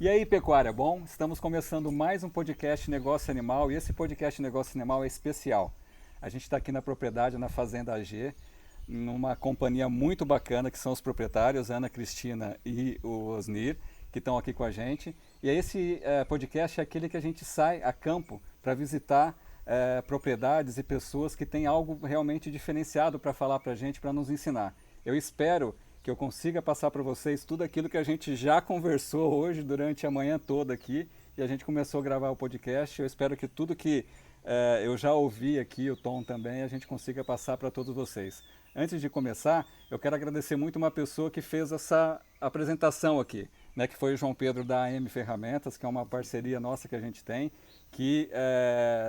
E aí, pecuária, bom? Estamos começando mais um podcast Negócio Animal e esse podcast Negócio Animal é especial. A gente está aqui na propriedade, na Fazenda AG, numa companhia muito bacana que são os proprietários, Ana Cristina e o Osnir, que estão aqui com a gente. E esse podcast é aquele que a gente sai a campo para visitar propriedades e pessoas que têm algo realmente diferenciado para falar para a gente, para nos ensinar. Eu espero que eu consiga passar para vocês tudo aquilo que a gente já conversou hoje durante a manhã toda aqui e a gente começou a gravar o podcast. Eu espero que tudo que eu já ouvi aqui, o Tom também, a gente consiga passar para todos vocês. Antes de começar, eu quero agradecer muito uma pessoa que fez essa apresentação aqui, né, que foi o João Pedro da AM Ferramentas, que é uma parceria nossa que a gente tem, que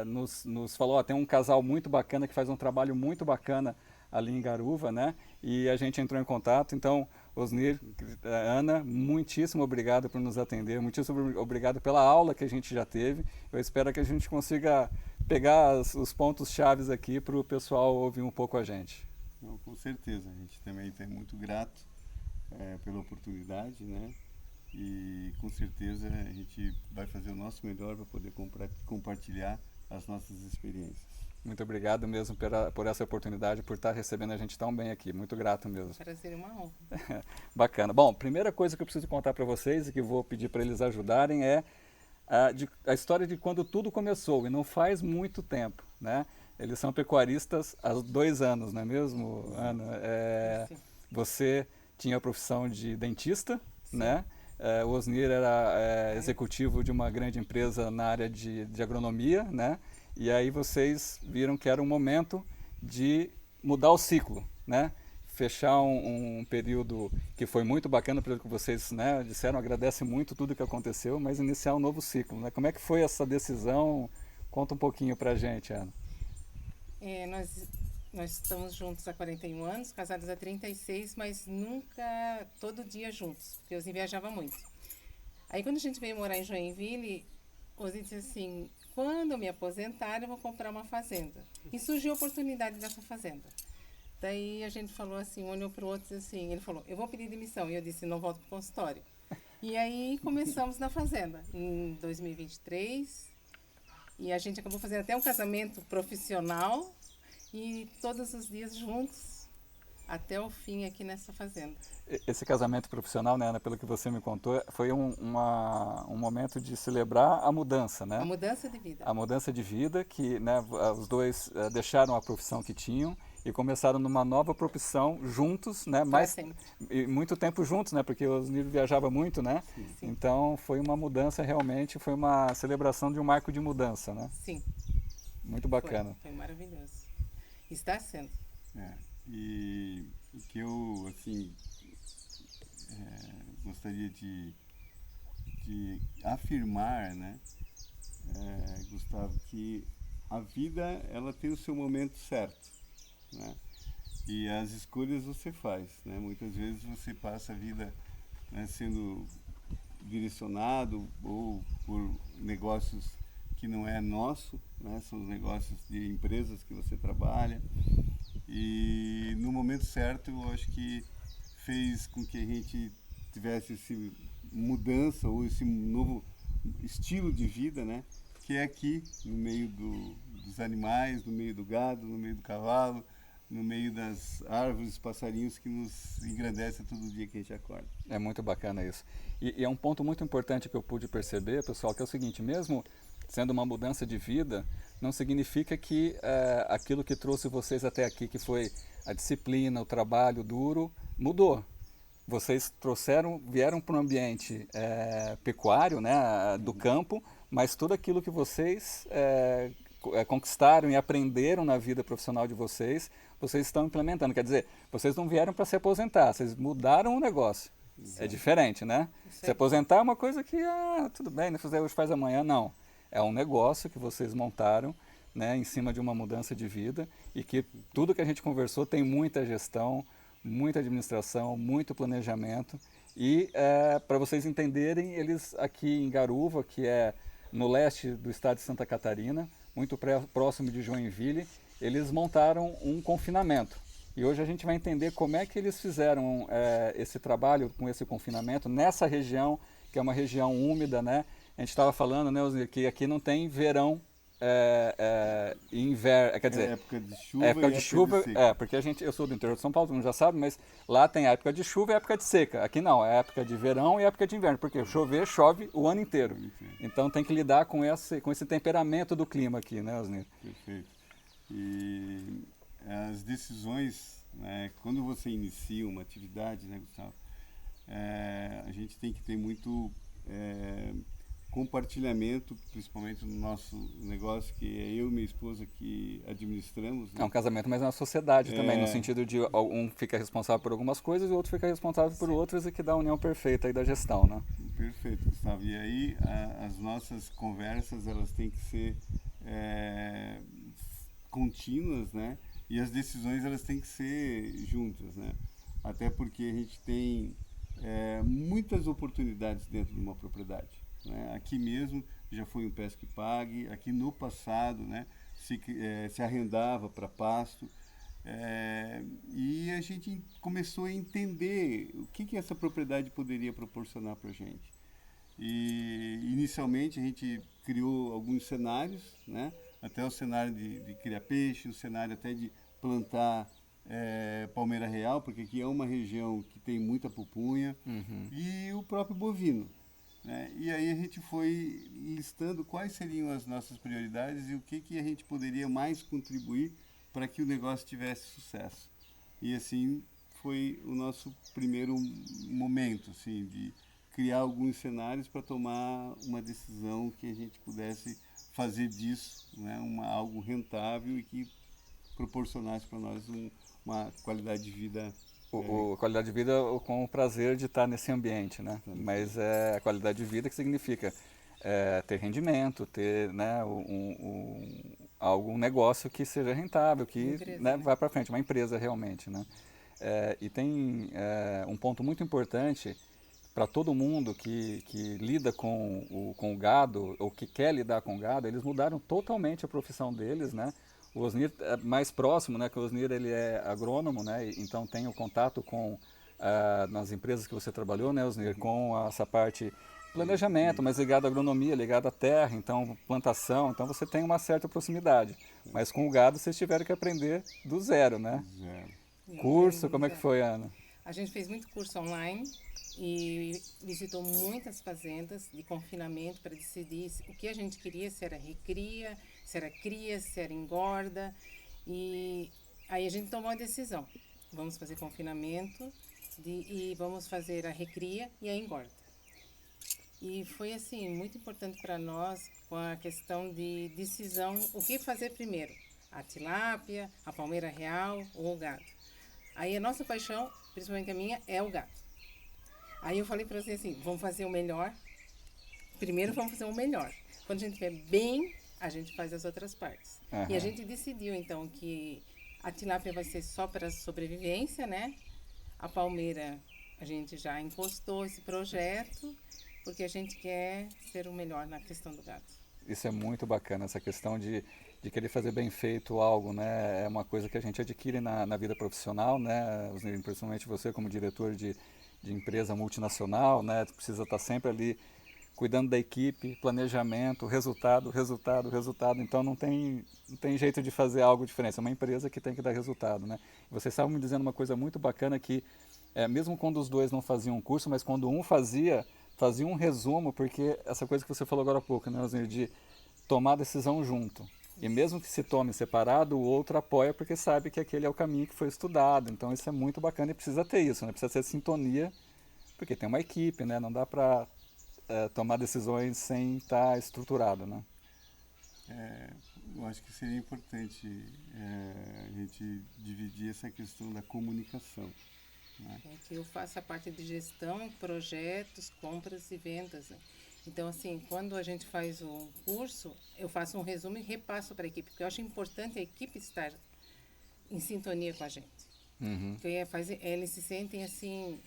nos falou, ó, tem um casal muito bacana que faz um trabalho muito bacana ali em Garuva, né? E a gente entrou em contato. Então, Osnir, Ana, muitíssimo obrigado por nos atender, muitíssimo obrigado pela aula que a gente já teve. Eu espero que a gente consiga pegar os pontos chaves aqui para o pessoal ouvir um pouco a gente. Não, com certeza, a gente também está muito grato pela oportunidade, né? E com certeza a gente vai fazer o nosso melhor para poder compartilhar as nossas experiências. Muito obrigado mesmo por essa oportunidade, por estar recebendo a gente tão bem aqui. Muito grato mesmo. Prazer e uma honra. Bacana. Bom, primeira coisa que eu preciso contar para vocês e que vou pedir para eles ajudarem é a história de quando tudo começou, e não faz muito tempo, né? Eles são pecuaristas há 2 anos, não é mesmo, Ana? Você tinha a profissão de dentista, sim, né? O Osnir era executivo de uma grande empresa na área de agronomia, né? E aí vocês viram que era um momento de mudar o ciclo, né? Fechar um período que foi muito bacana, pelo que vocês, né, disseram, agradece muito tudo que aconteceu, mas iniciar um novo ciclo, né? Como é que foi essa decisão? Conta um pouquinho pra gente, Ana. Nós estamos juntos há 41 anos, casados há 36, mas nunca todo dia juntos, porque eu viajava muito. Aí quando a gente veio morar em Joinville, o Osnir disse assim, quando eu me aposentar eu vou comprar uma fazenda. E surgiu a oportunidade dessa fazenda. Daí a gente falou assim, um olhou para o outro e disse assim, ele falou, eu vou pedir demissão. E eu disse, não volto para o consultório. E aí começamos na fazenda, em 2023. E a gente acabou fazendo até um casamento profissional e todos os dias juntos, até o fim aqui nessa fazenda. Esse casamento profissional, né, Ana, pelo que você me contou, foi um momento de celebrar a mudança, né? A mudança de vida. A mudança de vida, que, né, os dois deixaram a profissão que tinham e começaram numa nova profissão juntos, né? E muito tempo juntos, né? Porque o Osnir viajava muito, né? Sim, sim. Então foi uma mudança realmente, foi uma celebração de um marco de mudança, né? Sim. Muito bacana. Foi maravilhoso. Está sendo. E o que eu, assim, gostaria de afirmar, né, Gustavo, que a vida, ela tem o seu momento certo, né? E as escolhas você faz, né? Muitas vezes você passa a vida, né, sendo direcionado ou por negócios que não é nosso, né? São os negócios de empresas que você trabalha. E no momento certo, eu acho que fez com que a gente tivesse essa mudança ou esse novo estilo de vida, né? Que é aqui, no meio dos animais, no meio do gado, no meio do cavalo, no meio das árvores, passarinhos que nos engrandecem todo dia que a gente acorda. É muito bacana isso. E é um ponto muito importante que eu pude perceber, pessoal, que é o seguinte, mesmo sendo uma mudança de vida, não significa que aquilo que trouxe vocês até aqui, que foi a disciplina, o trabalho duro, mudou. Vocês vieram para um ambiente pecuário, né, do campo, mas tudo aquilo que vocês conquistaram e aprenderam na vida profissional de vocês, vocês estão implementando. Quer dizer, vocês não vieram para se aposentar, vocês mudaram o negócio. Exato. É diferente, né? Se aposentar é uma coisa que, tudo bem, não fizer hoje, faz amanhã, não. É um negócio que vocês montaram, né, em cima de uma mudança de vida e que tudo que a gente conversou tem muita gestão, muita administração, muito planejamento e para vocês entenderem, eles aqui em Garuva, que é no leste do estado de Santa Catarina, muito próximo de Joinville, eles montaram um confinamento. E hoje a gente vai entender como é que eles fizeram esse trabalho com esse confinamento nessa região que é uma região úmida, né? A gente estava falando, né, Osnir, que aqui não tem verão e inverno, quer dizer, época de chuva época e de época chuva, de seca. porque eu sou do interior de São Paulo, todo mundo já sabe, mas lá tem a época de chuva e a época de seca. Aqui não, é época de verão e época de inverno, porque chover, chove o ano inteiro. Então tem que lidar com esse temperamento do clima aqui, né, Osnir? Perfeito. E as decisões, né, quando você inicia uma atividade, né, Gustavo, a gente tem que ter muito compartilhamento, principalmente no nosso negócio, que é eu e minha esposa que administramos. Né? É um casamento, mas é uma sociedade também, no sentido de um fica responsável por algumas coisas e o outro fica responsável por outras e que dá a união perfeita aí da gestão, né? Perfeito, Gustavo. E aí as nossas conversas, elas têm que ser contínuas, né? E as decisões, elas têm que ser juntas, né? Até porque a gente tem muitas oportunidades dentro de uma propriedade. Né? Aqui mesmo já foi um Pesque Pague, aqui no passado, né, se arrendava para pasto, e a gente começou a entender o que essa propriedade poderia proporcionar para a gente. E inicialmente a gente criou alguns cenários, né, até o cenário de criar peixe, o cenário até de plantar palmeira real, porque aqui é uma região que tem muita pupunha, e o próprio bovino. Né? E aí a gente foi listando quais seriam as nossas prioridades e o que a gente poderia mais contribuir para que o negócio tivesse sucesso. E assim foi o nosso primeiro momento, assim, de criar alguns cenários para tomar uma decisão que a gente pudesse fazer disso, né, algo rentável e que proporcionasse para nós uma qualidade de vida. A qualidade de vida com o prazer de estar nesse ambiente, né? Mas é a qualidade de vida que significa ter rendimento, ter, né, algum negócio que seja rentável, que né, vá para frente, uma empresa realmente, né? E tem um ponto muito importante para todo mundo que lida com o gado ou que quer lidar com o gado, eles mudaram totalmente a profissão deles, né? O Osnir é mais próximo, né? Que o Osnir ele é agrônomo, né? Então tem o contato com nas empresas que você trabalhou, né, Osnir, com essa parte planejamento, mas ligado à agronomia, ligado à terra, então plantação, então você tem uma certa proximidade. Mas com o gado vocês tiveram que aprender do zero, né? Curso, como é que foi, Ana? A gente fez muito curso online e visitou muitas fazendas de confinamento para decidir o que a gente queria, se era recria, se era cria, se era engorda. E aí a gente tomou a decisão. Vamos fazer confinamento e vamos fazer a recria e a engorda. E foi assim muito importante para nós com a questão de decisão, o que fazer primeiro, a tilápia, a palmeira real ou o gado. Aí a nossa paixão, principalmente a minha, é o gado. Aí eu falei para você assim, vamos fazer o melhor. Primeiro vamos fazer o melhor. Quando a gente estiver bem, a gente faz as outras partes. E a gente decidiu então que a tilápia vai ser só para sobrevivência, né? A palmeira, a gente já encostou esse projeto, porque a gente quer ser o melhor na questão do gado. Isso é muito bacana, essa questão de querer fazer bem feito algo, né? É uma coisa que a gente adquire na vida profissional, né? Principalmente você como diretor de empresa multinacional, né? Precisa estar sempre ali cuidando da equipe, planejamento, resultado. Então não tem jeito de fazer algo diferente. É uma empresa que tem que dar resultado, né? Vocês estavam me dizendo uma coisa muito bacana que, mesmo quando os dois não faziam um curso, mas quando um fazia um resumo, porque essa coisa que você falou agora há pouco, né, Osnir, de tomar decisão junto. E mesmo que se tome separado, o outro apoia porque sabe que aquele é o caminho que foi estudado. Então isso é muito bacana e precisa ter isso, né? Precisa ter sintonia, porque tem uma equipe, né? Não dá para tomar decisões sem estar estruturado, né? Eu acho que seria importante a gente dividir essa questão da comunicação. Né? Que eu faço a parte de gestão, projetos, compras e vendas. Né? Então, assim, quando a gente faz um curso, eu faço um resumo e repasso para a equipe, porque eu acho importante a equipe estar em sintonia com a gente. Porque eles se sentem, assim,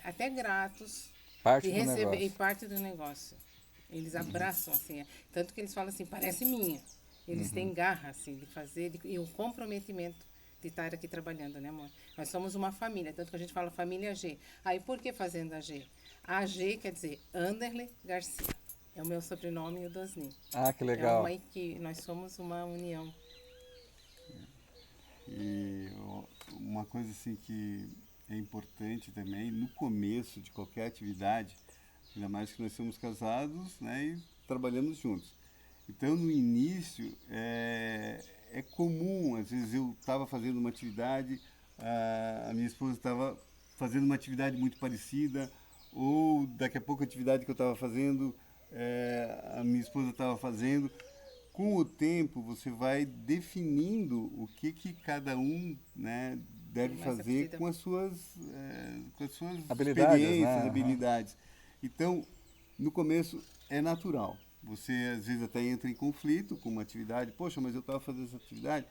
até gratos parte de do receber negócio. E parte do negócio. Eles abraçam, assim, tanto que eles falam assim, parece minha. Eles têm garra, assim, de fazer, e o comprometimento de estar aqui trabalhando, né, amor? Nós somos uma família, tanto que a gente fala família G. Aí, por que Fazenda G? AG quer dizer Anderle Garcia. É o meu sobrenome e o do Osni. Ah, que É legal. uma equipe, nós somos uma união. E uma coisa assim que é importante também, no começo de qualquer atividade, ainda mais que nós somos casados, né, e trabalhamos juntos. Então, no início, é comum, às vezes eu estava fazendo uma atividade, a minha esposa estava fazendo uma atividade muito parecida, ou daqui a pouco a atividade que eu estava fazendo, a minha esposa estava fazendo. Com o tempo, você vai definindo o que cada um, né, deve Mais fazer aptidão. com as suas Habilidades, experiências, né? Aham. habilidades. Então, no começo é natural. Você às vezes até entra em conflito com uma atividade. Poxa, mas eu estava fazendo essa atividade.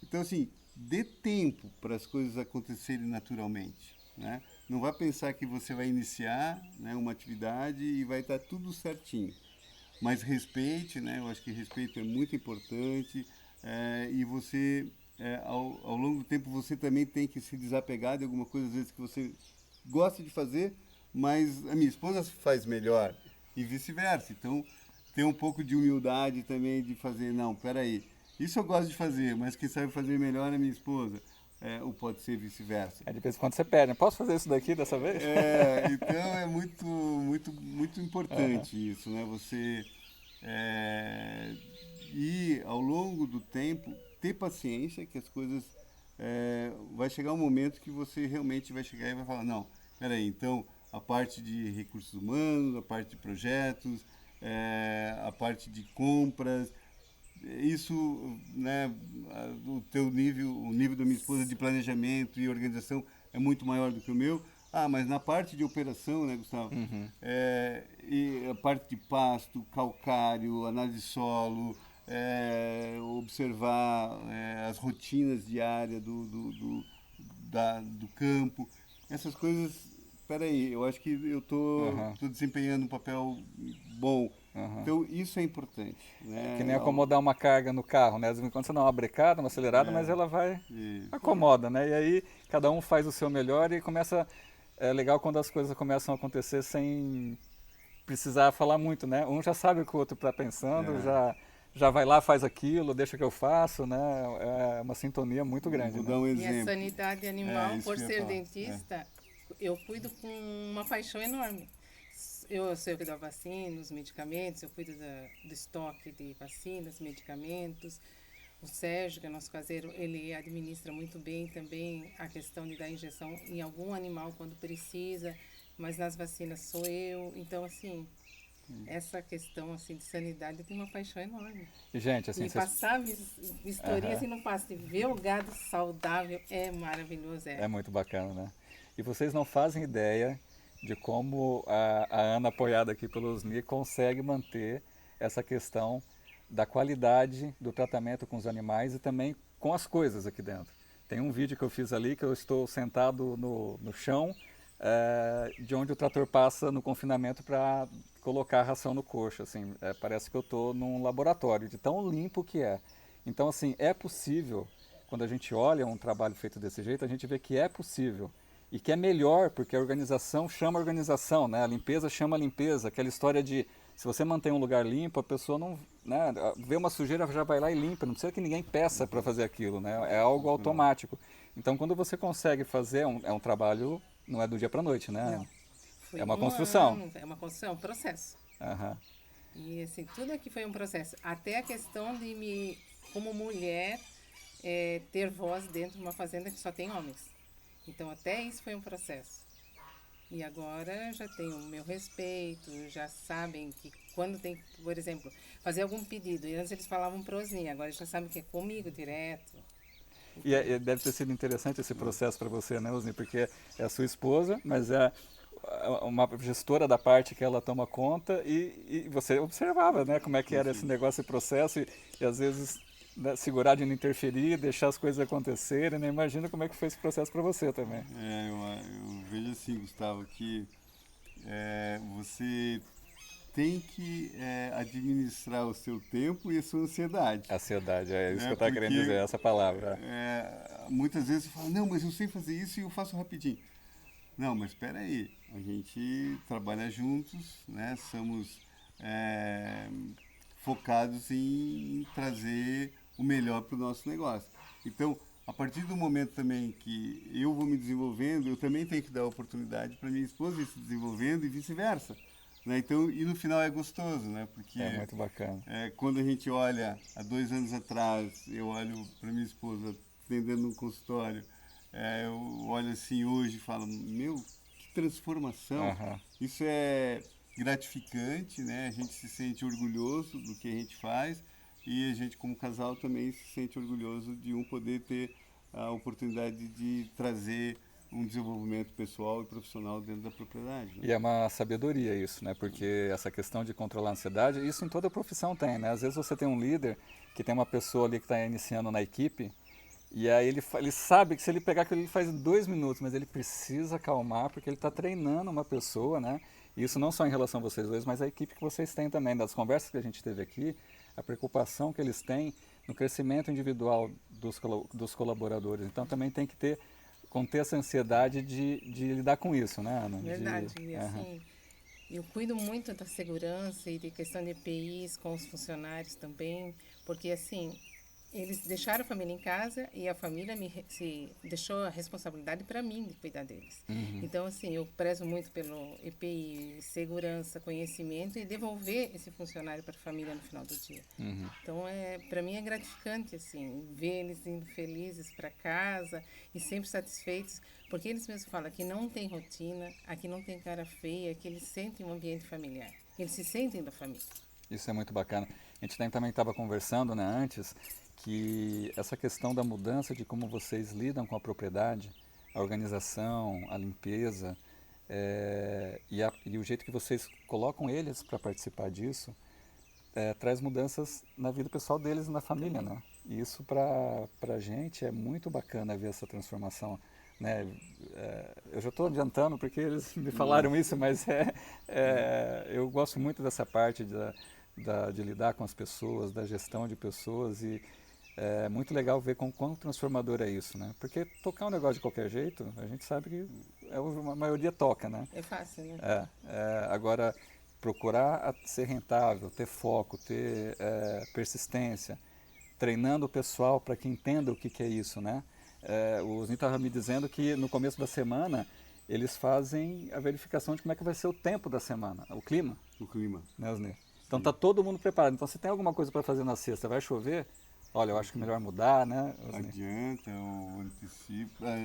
Então, assim, dê tempo para as coisas acontecerem naturalmente, né? Não vá pensar que você vai iniciar, né, uma atividade e vai estar tudo certinho. Mas respeite, né? Eu acho que respeito é muito importante, e você, ao longo do tempo, você também tem que se desapegar de alguma coisa, às vezes, que você gosta de fazer, mas a minha esposa faz melhor e vice-versa. Então, ter um pouco de humildade também de fazer, não, peraí, isso eu gosto de fazer, mas quem sabe fazer melhor é minha esposa, ou pode ser vice-versa. É de vez em quando você pede, né? Posso fazer isso daqui dessa vez? Então é muito Aham. importante isso, né? Você ir ao longo do tempo, ter paciência que as coisas vai chegar um momento que você realmente vai chegar e vai falar, não, peraí, então a parte de recursos humanos, a parte de projetos, a parte de compras, isso, né, o teu nível, o nível da minha esposa de planejamento e organização é muito maior do que o meu. Ah, mas na parte de operação, né, Gustavo? Uhum. E a parte de pasto, calcário, análise de solo, observar as rotinas diárias do campo, essas coisas. Espera aí, eu acho que eu Aham. tô desempenhando um papel bom. Aham. Então, isso é importante, Que né? nem acomodar uma carga no carro, né? Às vezes quando você dá uma brecada, uma acelerada, mas É, ela vai, isso. acomoda, né? E aí cada um faz o seu melhor e começa. É legal quando as coisas começam a acontecer sem precisar falar muito, né? Um já sabe o que o outro está pensando, É. já vai lá, faz aquilo, deixa que eu faço, né? É uma sintonia muito grande, Vou né? dar um E a exemplo. sanidade É animal, isso por que eu ia ser falar. dentista, eu cuido com uma paixão enorme. Eu sei que dou vacina, os medicamentos, eu cuido do estoque de vacinas, medicamentos. O Sérgio, que é nosso caseiro, ele administra muito bem também a questão de dar injeção em algum animal quando precisa, mas nas vacinas sou eu. Então, assim, essa questão assim de sanidade eu tenho uma paixão enorme. E, gente, assim, E vocês. passar vistorias Aham. e não passa. E ver o gado saudável é maravilhoso. É muito bacana, né? E vocês não fazem ideia de como a Ana, apoiada aqui pelos NI, consegue manter essa questão da qualidade do tratamento com os animais e também com as coisas aqui dentro. Tem um vídeo que eu fiz ali que eu estou sentado no chão, de onde o trator passa no confinamento para colocar a ração no coxo. Assim, parece que eu estou num laboratório, de tão limpo que é. Então, assim, é possível, quando a gente olha um trabalho feito desse jeito, a gente vê que é possível. E que é melhor, porque a organização chama a organização, né? A limpeza chama a limpeza. Aquela história de, se você mantém um lugar limpo, a pessoa não, né, vê uma sujeira, já vai lá e limpa. Não precisa que ninguém peça para fazer aquilo, né? É algo Natural. automático. Então, quando você consegue fazer, é um trabalho, não é do dia para a noite, né? Não. É Foi uma um construção. ano, é uma construção, é um processo. Aham. E assim, tudo aqui foi um processo. Até a questão de me, como mulher, ter voz dentro de uma fazenda que só tem homens. Então até isso foi um processo. E agora já tenho o meu respeito, já sabem que quando tem, por exemplo, fazer algum pedido, e antes eles falavam prosinha, agora já sabem que é comigo direto. E deve ter sido interessante esse processo para você, né, Osni? Porque é a sua esposa, mas é uma gestora da parte que ela toma conta e você observava, né, como é que Sim, era esse sim. negócio, esse processo e às vezes, né, segurar de não interferir, deixar as coisas acontecerem, né? Imagina como é que foi esse processo para você também. Eu vejo assim, Gustavo, que você tem que administrar o seu tempo e a sua ansiedade, A ansiedade, é isso que eu né? estava querendo dizer, Porque essa palavra. muitas vezes você fala, não, mas eu sei fazer isso e eu faço rapidinho. Não, mas espera aí, a gente trabalha juntos, né? Somos focados em trazer o melhor para o nosso negócio. Então, a partir do momento também que eu vou me desenvolvendo, eu também tenho que dar oportunidade para minha esposa ir se desenvolvendo e vice-versa. Né? Então, e no final é gostoso, né? Porque É muito bacana. quando a gente olha, há 2 anos atrás, eu olho para minha esposa atendendo no consultório, eu olho assim hoje e falo, meu, que transformação. Aham. Isso é gratificante, né? A gente se sente orgulhoso do que a gente faz e a gente como casal também se sente orgulhoso de um poder ter a oportunidade de trazer um desenvolvimento pessoal e profissional dentro da propriedade. Né? E é uma sabedoria isso, né? Porque essa questão de controlar a ansiedade, isso em toda profissão tem, né? Às vezes você tem um líder que tem uma pessoa ali que está iniciando na equipe e aí ele sabe que se ele pegar aquilo ele faz em 2 minutos, mas ele precisa acalmar porque ele está treinando uma pessoa, né? E isso não só em relação a vocês dois, mas a equipe que vocês têm também. Das conversas que a gente teve aqui, a preocupação que eles têm no crescimento individual dos colaboradores. Então também tem que conter essa ansiedade de lidar com isso, né, Ana? Verdade. E Aham. assim, eu cuido muito da segurança e de questão de EPIs com os funcionários também, porque assim, eles deixaram a família em casa e a família se deixou a responsabilidade para mim de cuidar deles. Uhum. Então, assim, eu prezo muito pelo EPI, segurança, conhecimento e devolver esse funcionário para a família no final do dia. Uhum. Então, para mim é gratificante, assim, ver eles indo felizes para casa e sempre satisfeitos, porque eles mesmos falam que não tem rotina, aqui não tem cara feia, que eles sentem um ambiente familiar. Eles se sentem da família. Isso é muito bacana. A gente também estava conversando, né, antes, que essa questão da mudança de como vocês lidam com a propriedade, a organização, a limpeza, e o jeito que vocês colocam eles para participar disso, traz mudanças na vida pessoal deles e na família, né? E isso para a gente é muito bacana ver essa transformação, né? Eu já estou adiantando porque eles me falaram isso, mas eu gosto muito dessa parte de lidar com as pessoas, da gestão de pessoas e é muito legal ver quão transformador é isso, né? Porque tocar um negócio de qualquer jeito, a gente sabe que a maioria toca, né? É fácil, né? Agora, procurar ser rentável, ter foco, ter persistência, treinando o pessoal para que entenda o que é isso, né? O Osni estava me dizendo que no começo da semana eles fazem a verificação de como é que vai ser o tempo da semana, o clima, O clima. né, Osni? Então tá todo mundo preparado. Então se tem alguma coisa para fazer na sexta, vai chover, olha, eu acho que é melhor mudar, né, Osni? Adianta ou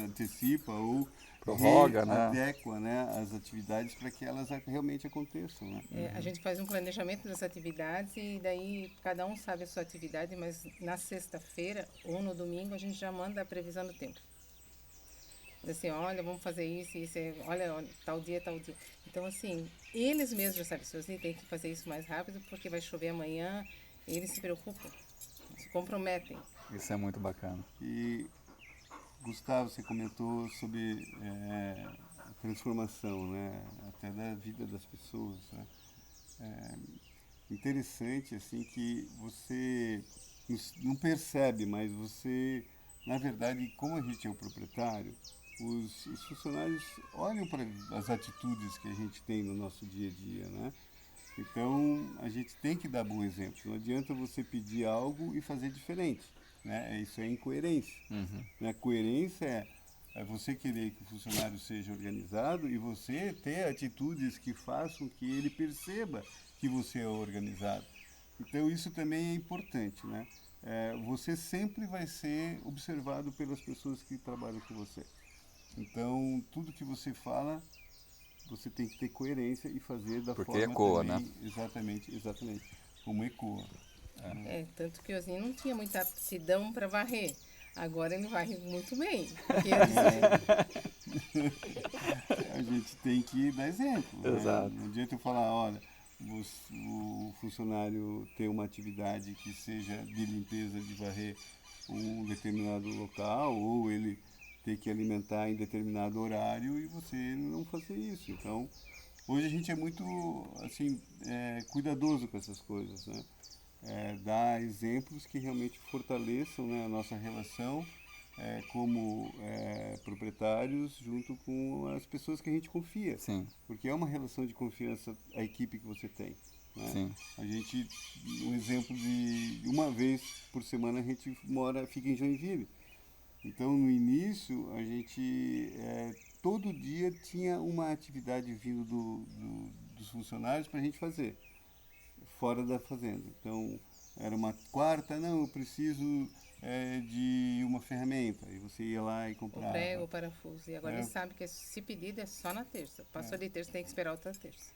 antecipa ou Prorroga, né? readequa, né, as atividades para que elas realmente aconteçam. Né? A gente faz um planejamento das atividades e daí cada um sabe a sua atividade, mas na sexta-feira ou no domingo a gente já manda a previsão do tempo. Diz assim, olha, vamos fazer isso, isso, olha, tal dia, tal dia. Então, assim, eles mesmos já sabem, se tem que fazer isso mais rápido porque vai chover amanhã, eles se preocupam, se comprometem. Isso é muito bacana. E, Gustavo, você comentou sobre a transformação, né, até da vida das pessoas, né? Interessante assim que você não percebe, mas você, na verdade, como a gente é o proprietário, os funcionários olham para as atitudes que a gente tem no nosso dia a dia, né? Então a gente tem que dar bom exemplo. Não adianta você pedir algo e fazer diferente, né? Isso é incoerência. Uhum. Né? Coerência é você querer que o funcionário seja organizado e você ter atitudes que façam que ele perceba que você é organizado. Então isso também é importante, né? Você sempre vai ser observado pelas pessoas que trabalham com você. Então tudo que você fala, você tem que ter coerência e fazer da Porque forma ecoa, também, né? exatamente, como ecoa. Tanto que o Osni não tinha muita aptidão para varrer. Agora ele varre muito bem. Porque ele A gente tem que dar exemplo. Né? Exato. Não adianta eu falar, olha, o funcionário ter uma atividade que seja de limpeza, de varrer um determinado local, ou ele ter que alimentar em determinado horário e você não fazer isso. Então, hoje a gente é muito assim, cuidadoso com essas coisas, né? Dar exemplos que realmente fortaleçam, né, a nossa relação como proprietários junto com as pessoas que a gente confia. Sim, Porque é uma relação de confiança a equipe que você tem. Né? sim. A gente, um exemplo de uma vez por semana a gente fica em Joinville. Então no início a gente todo dia tinha uma atividade vindo dos funcionários para a gente fazer, fora da fazenda. Então era uma quarta, não, eu preciso de uma ferramenta. E você ia lá e O comprava. prego, o parafuso. E agora É. ele sabe que se pedido é só na terça. Passou de terça, tem que esperar outra terça.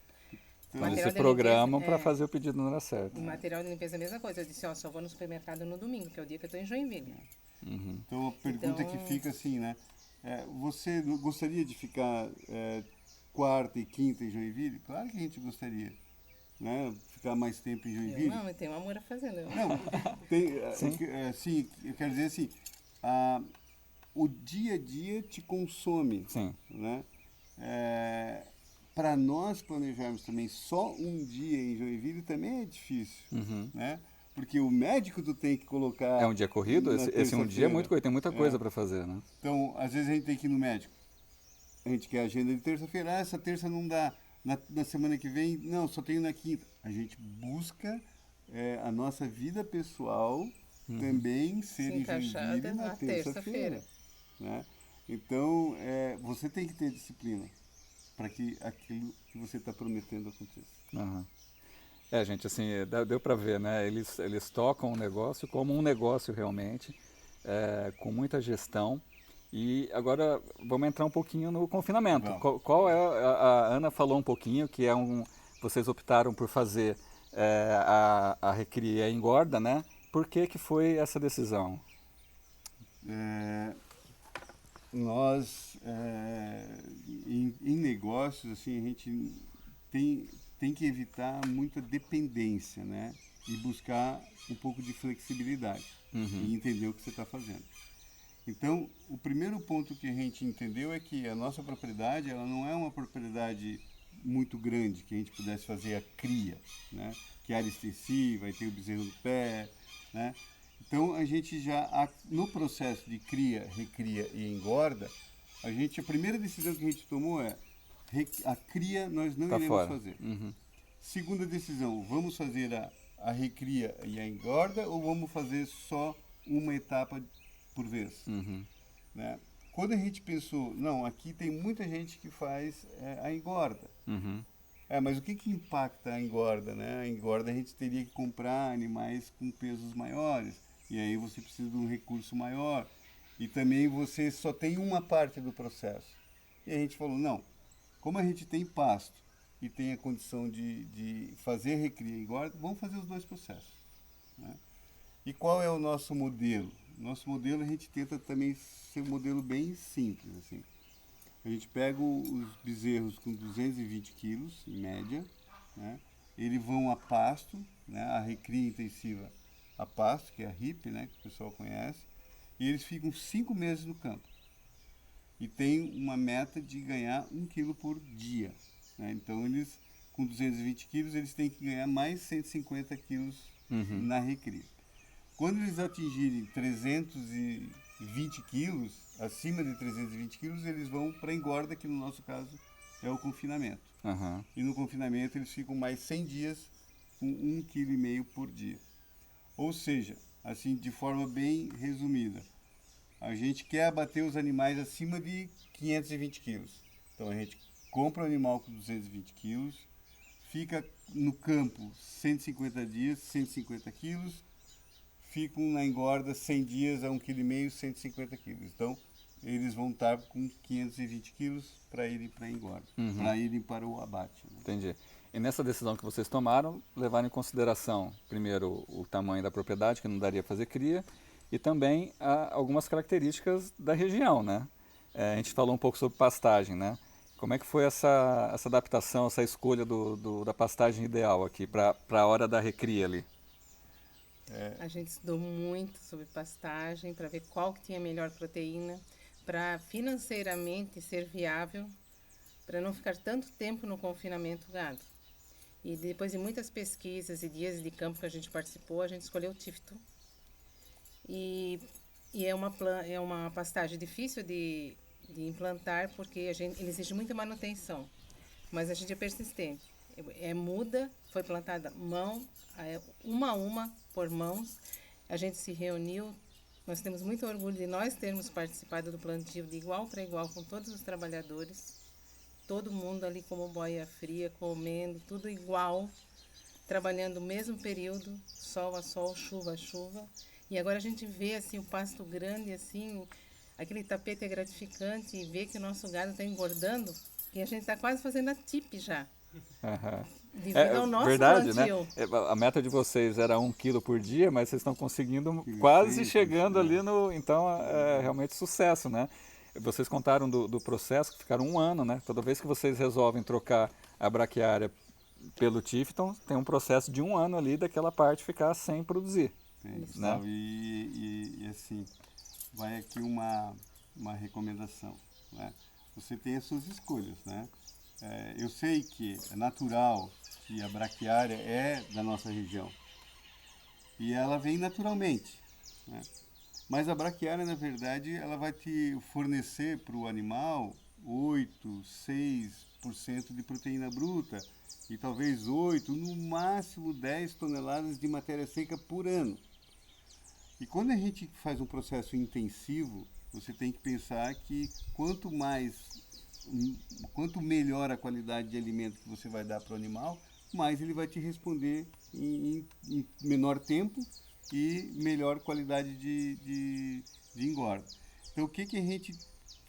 Então, Eles Material se de programam limpeza, para fazer o pedido na hora certa. E material de limpeza é a mesma coisa. Eu disse, ó, só vou no supermercado no domingo, que é o dia que eu estou em Joinville. Uhum. Então a pergunta que fica assim, né? Você gostaria de ficar quarta e quinta em Joinville? Claro que a gente gostaria, né? Ficar mais tempo em Eu Joinville. não, eu tenho amor a fazenda. Não, tem, Sim. sim, eu quero dizer assim, ah, o dia a dia te consome, Sim. né? Para nós planejarmos também só um dia em Joinville também é difícil, Uhum. né? Porque o médico tu tem que colocar É um dia corrido? na Esse um dia é muito terça-feira. corrido, tem muita coisa para fazer, né? Então, às vezes a gente tem que ir no médico. A gente quer agenda de terça-feira, essa terça não dá. Na semana que vem, não, só tenho na quinta. A gente busca a nossa vida pessoal também ser em encaixada Joinville na na terça-feira. terça-feira. Né? Então, você tem que ter disciplina para que aquilo que você está prometendo aconteça. Uhum. Gente, assim, deu para ver, né? Eles tocam o negócio como um negócio realmente, com muita gestão. E agora vamos entrar um pouquinho no confinamento. Vamos. Qual é a Ana falou um pouquinho que vocês optaram por fazer a recria e a engorda, né? Por que foi essa decisão? Nós, em negócios, assim, a gente tem que evitar muita dependência, né? E buscar um pouco de flexibilidade e entender o que você está fazendo. Então, o primeiro ponto que a gente entendeu é que a nossa propriedade, ela não é uma propriedade muito grande, que a gente pudesse fazer a cria, né? Que é área extensiva, aí tem o bezerro do pé, né? Então, a gente já, no processo de cria, recria e engorda, a primeira decisão que a gente tomou a cria nós não Tá iremos fora. fazer. Uhum. Segunda decisão, vamos fazer a recria e a engorda ou vamos fazer só uma etapa por vez? Uhum. Né? Quando a gente pensou, não, aqui tem muita gente que faz a engorda. Uhum. Mas o que impacta a engorda? Né? A engorda a gente teria que comprar animais com pesos maiores. E aí você precisa de um recurso maior. E também você só tem uma parte do processo. E a gente falou, não, como a gente tem pasto e tem a condição de fazer recria e engorda, vamos fazer os dois processos. Né? E qual é o nosso modelo? Nosso modelo a gente tenta também ser um modelo bem simples. Assim. A gente pega os bezerros com 220 quilos, em média, né? Eles vão a pasto, né? A recria intensiva a pasto, que é a RIP, né? Que o pessoal conhece, e eles ficam 5 meses no campo. E tem uma meta de ganhar 1 quilo por dia. Né? Então, eles, com 220 quilos, eles têm que ganhar mais 150 quilos na recria. Quando eles atingirem 320 quilos, acima de 320 quilos, eles vão para a engorda, que no nosso caso é o confinamento. Uhum. E no confinamento eles ficam mais 100 dias com 1,5 kg por dia. Ou seja, assim, de forma bem resumida, a gente quer abater os animais acima de 520 quilos. Então a gente compra o animal com 220 quilos, fica no campo 150 dias, 150 quilos, ficam na engorda 100 dias a 1,5 kg, 150 quilos. Então, eles vão estar com 520 quilos para irem para a engorda, para irem para o abate. Né? Entendi. E nessa decisão que vocês tomaram, levaram em consideração, primeiro, o tamanho da propriedade, que não daria fazer cria, e também algumas características da região, né? A gente falou um pouco sobre pastagem, né? Como é que foi essa adaptação, essa escolha da pastagem ideal aqui, para a hora da recria ali? A gente estudou muito sobre pastagem para ver qual que tinha melhor proteína, para financeiramente ser viável, para não ficar tanto tempo no confinamento gado. E depois de muitas pesquisas e dias de campo que a gente participou, a gente escolheu o Tifton. E E é uma pastagem difícil de implantar porque ele exige muita manutenção. Mas a gente é persistente. Muda, foi plantada uma a uma, por mãos. A gente se reuniu. Nós temos muito orgulho de nós termos participado do plantio de igual para igual com todos os trabalhadores. Todo mundo ali como boia fria, comendo, tudo igual, trabalhando o mesmo período, sol a sol, chuva a chuva. E agora a gente vê assim o pasto grande, assim, aquele tapete é gratificante e ver que o nosso gado está engordando e a gente está quase fazendo a TIP já. Aham. Devido ao nosso Verdade, plantio. né? A meta de vocês era 1 quilo por dia, mas vocês estão conseguindo Sim, quase sim, chegando sim. ali no. Então é realmente sucesso, né? Vocês contaram do processo que ficaram 1 ano, né? Toda vez que vocês resolvem trocar a braquiária pelo Tifton, tem um processo de 1 ano ali daquela parte ficar sem produzir. Tem, Né? Gustavo. E assim, vai aqui uma recomendação, né? Você tem as suas escolhas, né? Eu sei que é natural que a braquiária é da nossa região e ela vem naturalmente, né? Mas a braquiária, na verdade, ela vai te fornecer para o animal 8, 6% de proteína bruta e talvez 8, no máximo 10 toneladas de matéria seca por ano. E quando a gente faz um processo intensivo, você tem que pensar que quanto melhor a qualidade de alimento que você vai dar para o animal, mais ele vai te responder em menor tempo e melhor qualidade de engorda. Então, o que a gente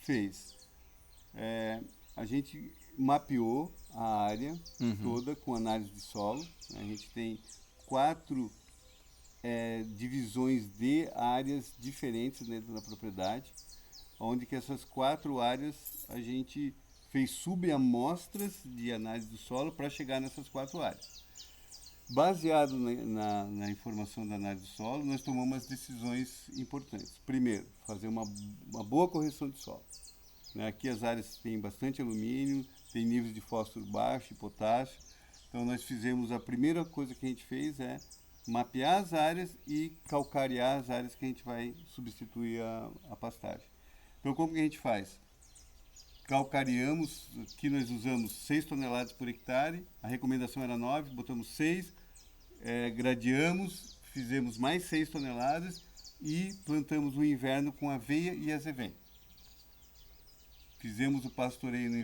fez? A gente mapeou a área toda com análise de solo. A gente tem 4 divisões de áreas diferentes dentro da propriedade, onde que essas 4 áreas a gente fez subamostras de análise do solo para chegar nessas 4 áreas. Baseado na informação da análise do solo, nós tomamos as decisões importantes. Primeiro, fazer uma boa correção de solo. Aqui as áreas têm bastante alumínio, tem níveis de fósforo baixo e potássio. Então nós fizemos, a primeira coisa que a gente fez é mapear as áreas e calcarear as áreas que a gente vai substituir a pastagem. Então como que a gente faz? Calcareamos, aqui nós usamos 6 toneladas por hectare, a recomendação era 9, botamos 6, gradeamos, fizemos mais 6 toneladas e plantamos o inverno com aveia e azevém. Fizemos o pastoreio no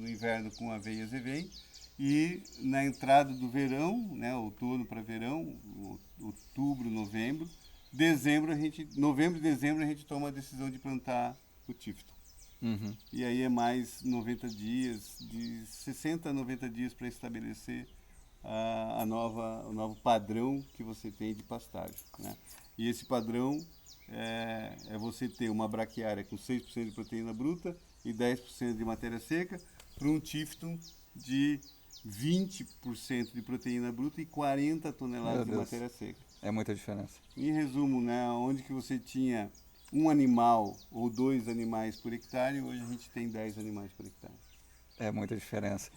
inverno com aveia e azevém e na entrada do verão, né, outono para verão, outubro, novembro, novembro e dezembro a gente toma a decisão de plantar o Tifton. E aí é mais 90 dias, de 60 a 90 dias para estabelecer o novo padrão que você tem de pastagem, né? E esse padrão é você ter uma braquiária com 6% de proteína bruta e 10% de matéria seca para um Tifton de 20% de proteína bruta e 40 toneladas de matéria seca. É muita diferença. Em resumo, né, onde que você tinha um animal ou 2 animais por hectare, hoje a gente tem 10 animais por hectare. É muita diferença.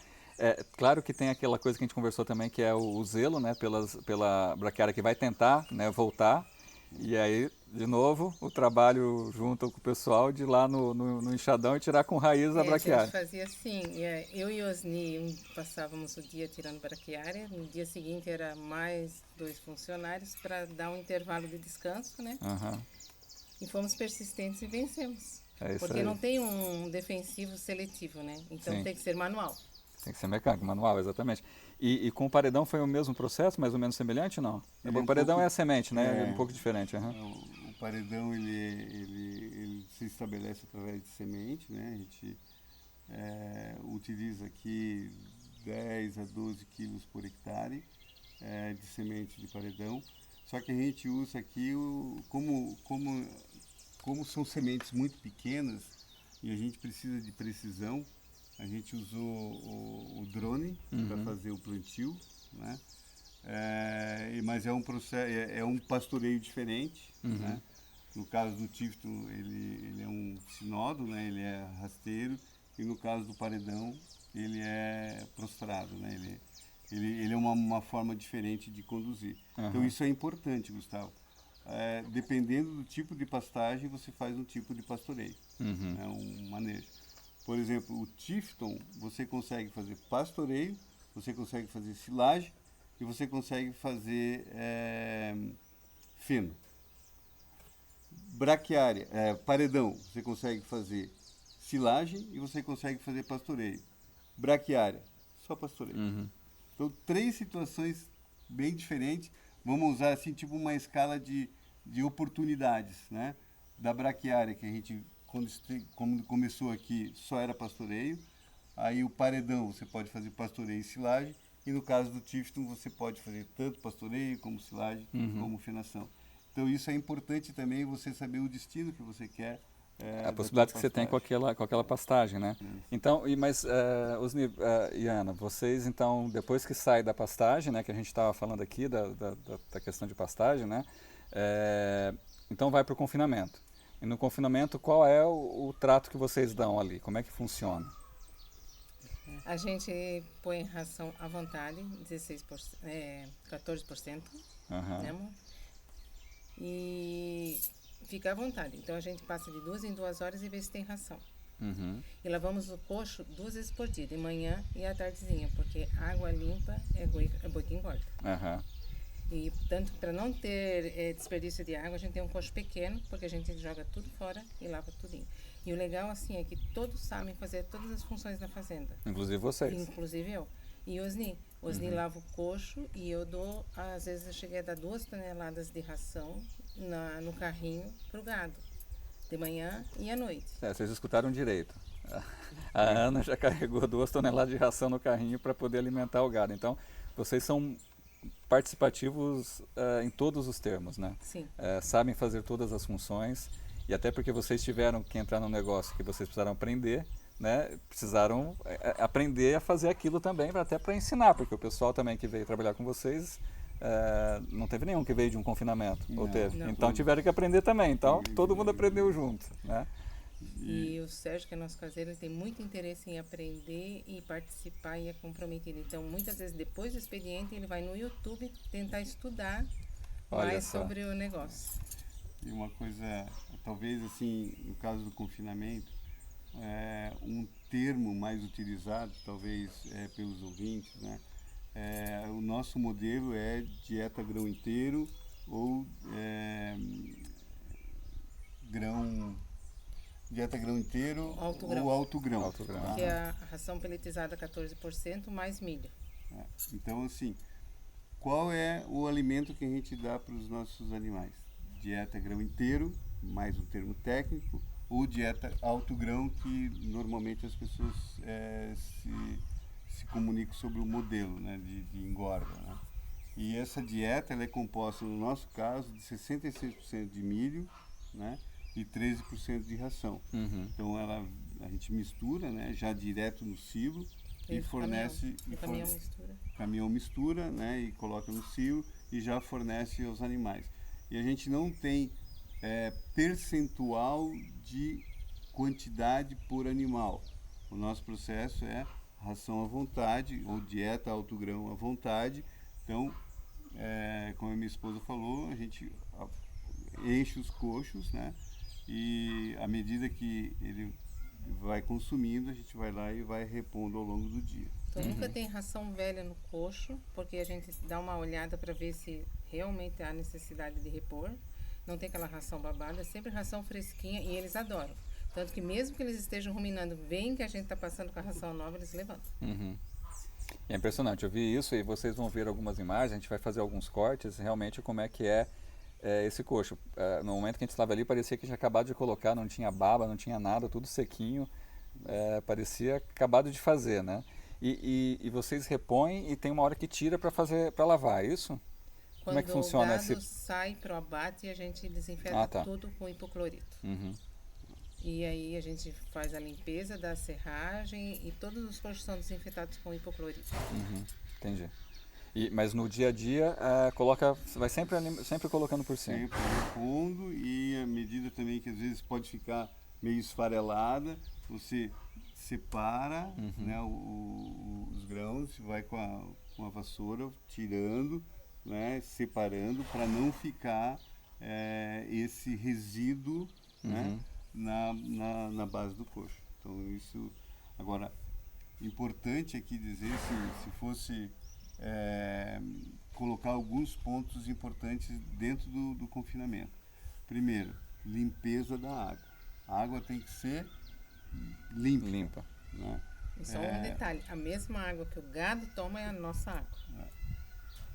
Claro que tem aquela coisa que a gente conversou também, que é o zelo, né, pela braquiária que vai tentar, né, voltar. E aí, de novo, o trabalho junto com o pessoal de ir lá no enxadão e tirar com raiz a A braquiária. gente fazia assim, eu e Osni passávamos o dia tirando braquiária, no dia seguinte era mais 2 funcionários para dar um intervalo de descanso, né? E fomos persistentes e vencemos. É isso Porque aí. não tem um defensivo seletivo, né? Então Sim. tem que ser manual. Tem que ser mecânico, manual, exatamente. E com o paredão foi o mesmo processo, mais ou menos semelhante, não? O paredão é a semente, né? É um pouco diferente. O paredão ele se estabelece através de semente, né? A gente utiliza aqui 10 a 12 quilos por hectare de semente de paredão. Só que a gente usa aqui, como são sementes muito pequenas e a gente precisa de precisão, a gente usou o drone para fazer o plantio, né? Mas é um processo, é um pastoreio diferente, né? No caso do Tifton, ele é um sinódo, né? Ele é rasteiro, e no caso do paredão, ele é prostrado, né? Ele é uma forma diferente de conduzir. Então isso é importante, Gustavo. dependendo do tipo de pastagem, você faz um tipo de pastoreio, né, um manejo. Por exemplo, o Tifton, você consegue fazer pastoreio, você consegue fazer silagem e você consegue fazer feno. Braquiária, paredão, você consegue fazer silagem e você consegue fazer pastoreio. Braquiária, só pastoreio. Então, 3 situações bem diferentes. Vamos usar assim, tipo uma escala de oportunidades, né? Da braquiária, que a gente, quando começou aqui, só era pastoreio. Aí o paredão, você pode fazer pastoreio e silagem. E no caso do Tifton, você pode fazer tanto pastoreio, como silagem, como fenação. Então, isso é importante também, você saber o destino que você quer. A possibilidade que você tem com aquela pastagem, né? Então, mas, Osni e Ana, vocês, então, depois que sai da pastagem, né, que a gente estava falando aqui, da questão de pastagem, né, então vai para o confinamento. E no confinamento, qual é o trato que vocês dão ali? Como é que funciona? A gente põe ração à vontade, 14%, né, amor? E fica à vontade. Então a gente passa de 2 em 2 horas e vê se tem ração. E lavamos o coxo 2 vezes por dia, de manhã e à tardezinha, porque água limpa é boi que engorda. E tanto para não ter desperdício de água, a gente tem um coxo pequeno, porque a gente joga tudo fora e lava tudinho. E o legal assim é que todos sabem fazer todas as funções da fazenda. Inclusive vocês. Inclusive eu. E Osni lava o coxo e eu dou, às vezes eu cheguei a dar 2 toneladas de ração no carrinho pro gado, de manhã e à noite. Vocês escutaram direito. A Ana já carregou 2 toneladas de ração no carrinho para poder alimentar o gado. Então, vocês são participativos em todos os termos, né? Sim. Sabem fazer todas as funções e até porque vocês tiveram que entrar num negócio que vocês precisaram aprender, né? Precisaram aprender a fazer aquilo também, até para ensinar, porque o pessoal também que veio trabalhar com vocês não teve nenhum que veio de um confinamento, ou teve? Não. Então tiveram que aprender também, então todo mundo aprendeu junto, né? E o Sérgio, que é nosso caseiro, ele tem muito interesse em aprender e participar e é comprometido. Então, muitas vezes, depois do expediente, ele vai no YouTube tentar estudar mais sobre o negócio. E uma coisa, talvez assim, no caso do confinamento, um termo mais utilizado, talvez pelos ouvintes, né? O nosso modelo é dieta grão inteiro ou dieta grão inteiro ou alto grão. Tá? Que é a ração pelletizada 14% mais milho. Então, assim, qual é o alimento que a gente dá para os nossos animais? Dieta grão inteiro, mais um termo técnico, ou dieta alto grão, que normalmente as pessoas se comunicam sobre o modelo, né, de engorda. Né? E essa dieta ela é composta, no nosso caso, de 66% de milho, né, e 13% de ração. Então a gente mistura, né, já direto no silo e fornece... Caminhão mistura, né, e coloca no silo e já fornece aos animais. E a gente não tem percentual de quantidade por animal. O nosso processo é ração à vontade ou dieta alto grão à vontade. Então, como a minha esposa falou, a gente enche os coxos, né? E à medida que ele vai consumindo, a gente vai lá e vai repondo ao longo do dia. Então nunca tem ração velha no coxo, porque a gente dá uma olhada para ver se realmente há necessidade de repor. Não tem aquela ração babada, é sempre ração fresquinha e eles adoram. Tanto que mesmo que eles estejam ruminando, veem que a gente está passando com a ração nova, eles levantam. É impressionante, eu vi isso e vocês vão ver algumas imagens, a gente vai fazer alguns cortes, realmente como é que é esse coxo. No momento que a gente estava ali, parecia que tinha acabado de colocar, não tinha baba, não tinha nada, tudo sequinho, parecia acabado de fazer, né? E vocês repõem e tem uma hora que tira para lavar, é isso? Como é que funciona esse? Quando o gado sai para o abate, a gente desinfeta tudo com hipoclorito. E aí a gente faz a limpeza da serragem e todos os coxos são desinfetados com hipoclorito. Entendi. Mas no dia a dia, vai sempre colocando por cima. Sempre repondo e à medida também que às vezes pode ficar meio esfarelada, você separa, né, os grãos, vai com a vassoura tirando, né, separando para não ficar esse resíduo, né, na base do coxo. Então isso, agora, importante aqui dizer, se fosse colocar alguns pontos importantes dentro do confinamento. Primeiro, limpeza da água. A água tem que ser limpa. Né? E só um detalhe, a mesma água que o gado toma é a nossa água.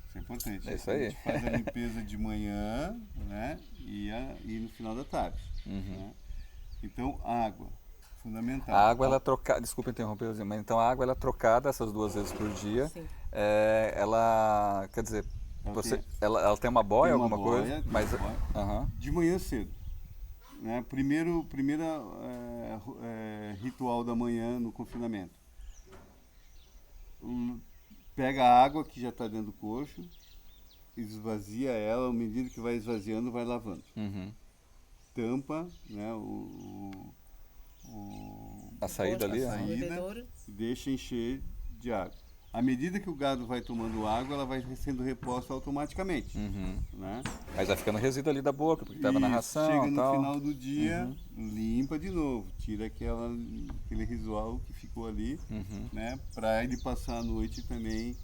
Isso é importante. É isso aí. A gente faz a limpeza de manhã, né, e no final da tarde. Né? Então, água, fundamental. A água ela é trocada, desculpa interromper, mas então a água ela é trocada essas 2 vezes por dia. Sim. Ela, quer dizer, ela tem uma boia, tem uma alguma boia, coisa? tem Mas, uma boia. De manhã cedo. Né? Primeira ritual da manhã no confinamento. Pega a água que já está dentro do coxo, esvazia ela, à medida que vai esvaziando, vai lavando. Tampa, né, a saída ali, e deixa encher de água. À medida que o gado vai tomando água, ela vai sendo reposta automaticamente. Né? Mas vai ficando resíduo ali da boca, porque estava na ração. Chega no tal. final do dia, limpa de novo, tira aquele residual que ficou ali, né, para ele passar a noite também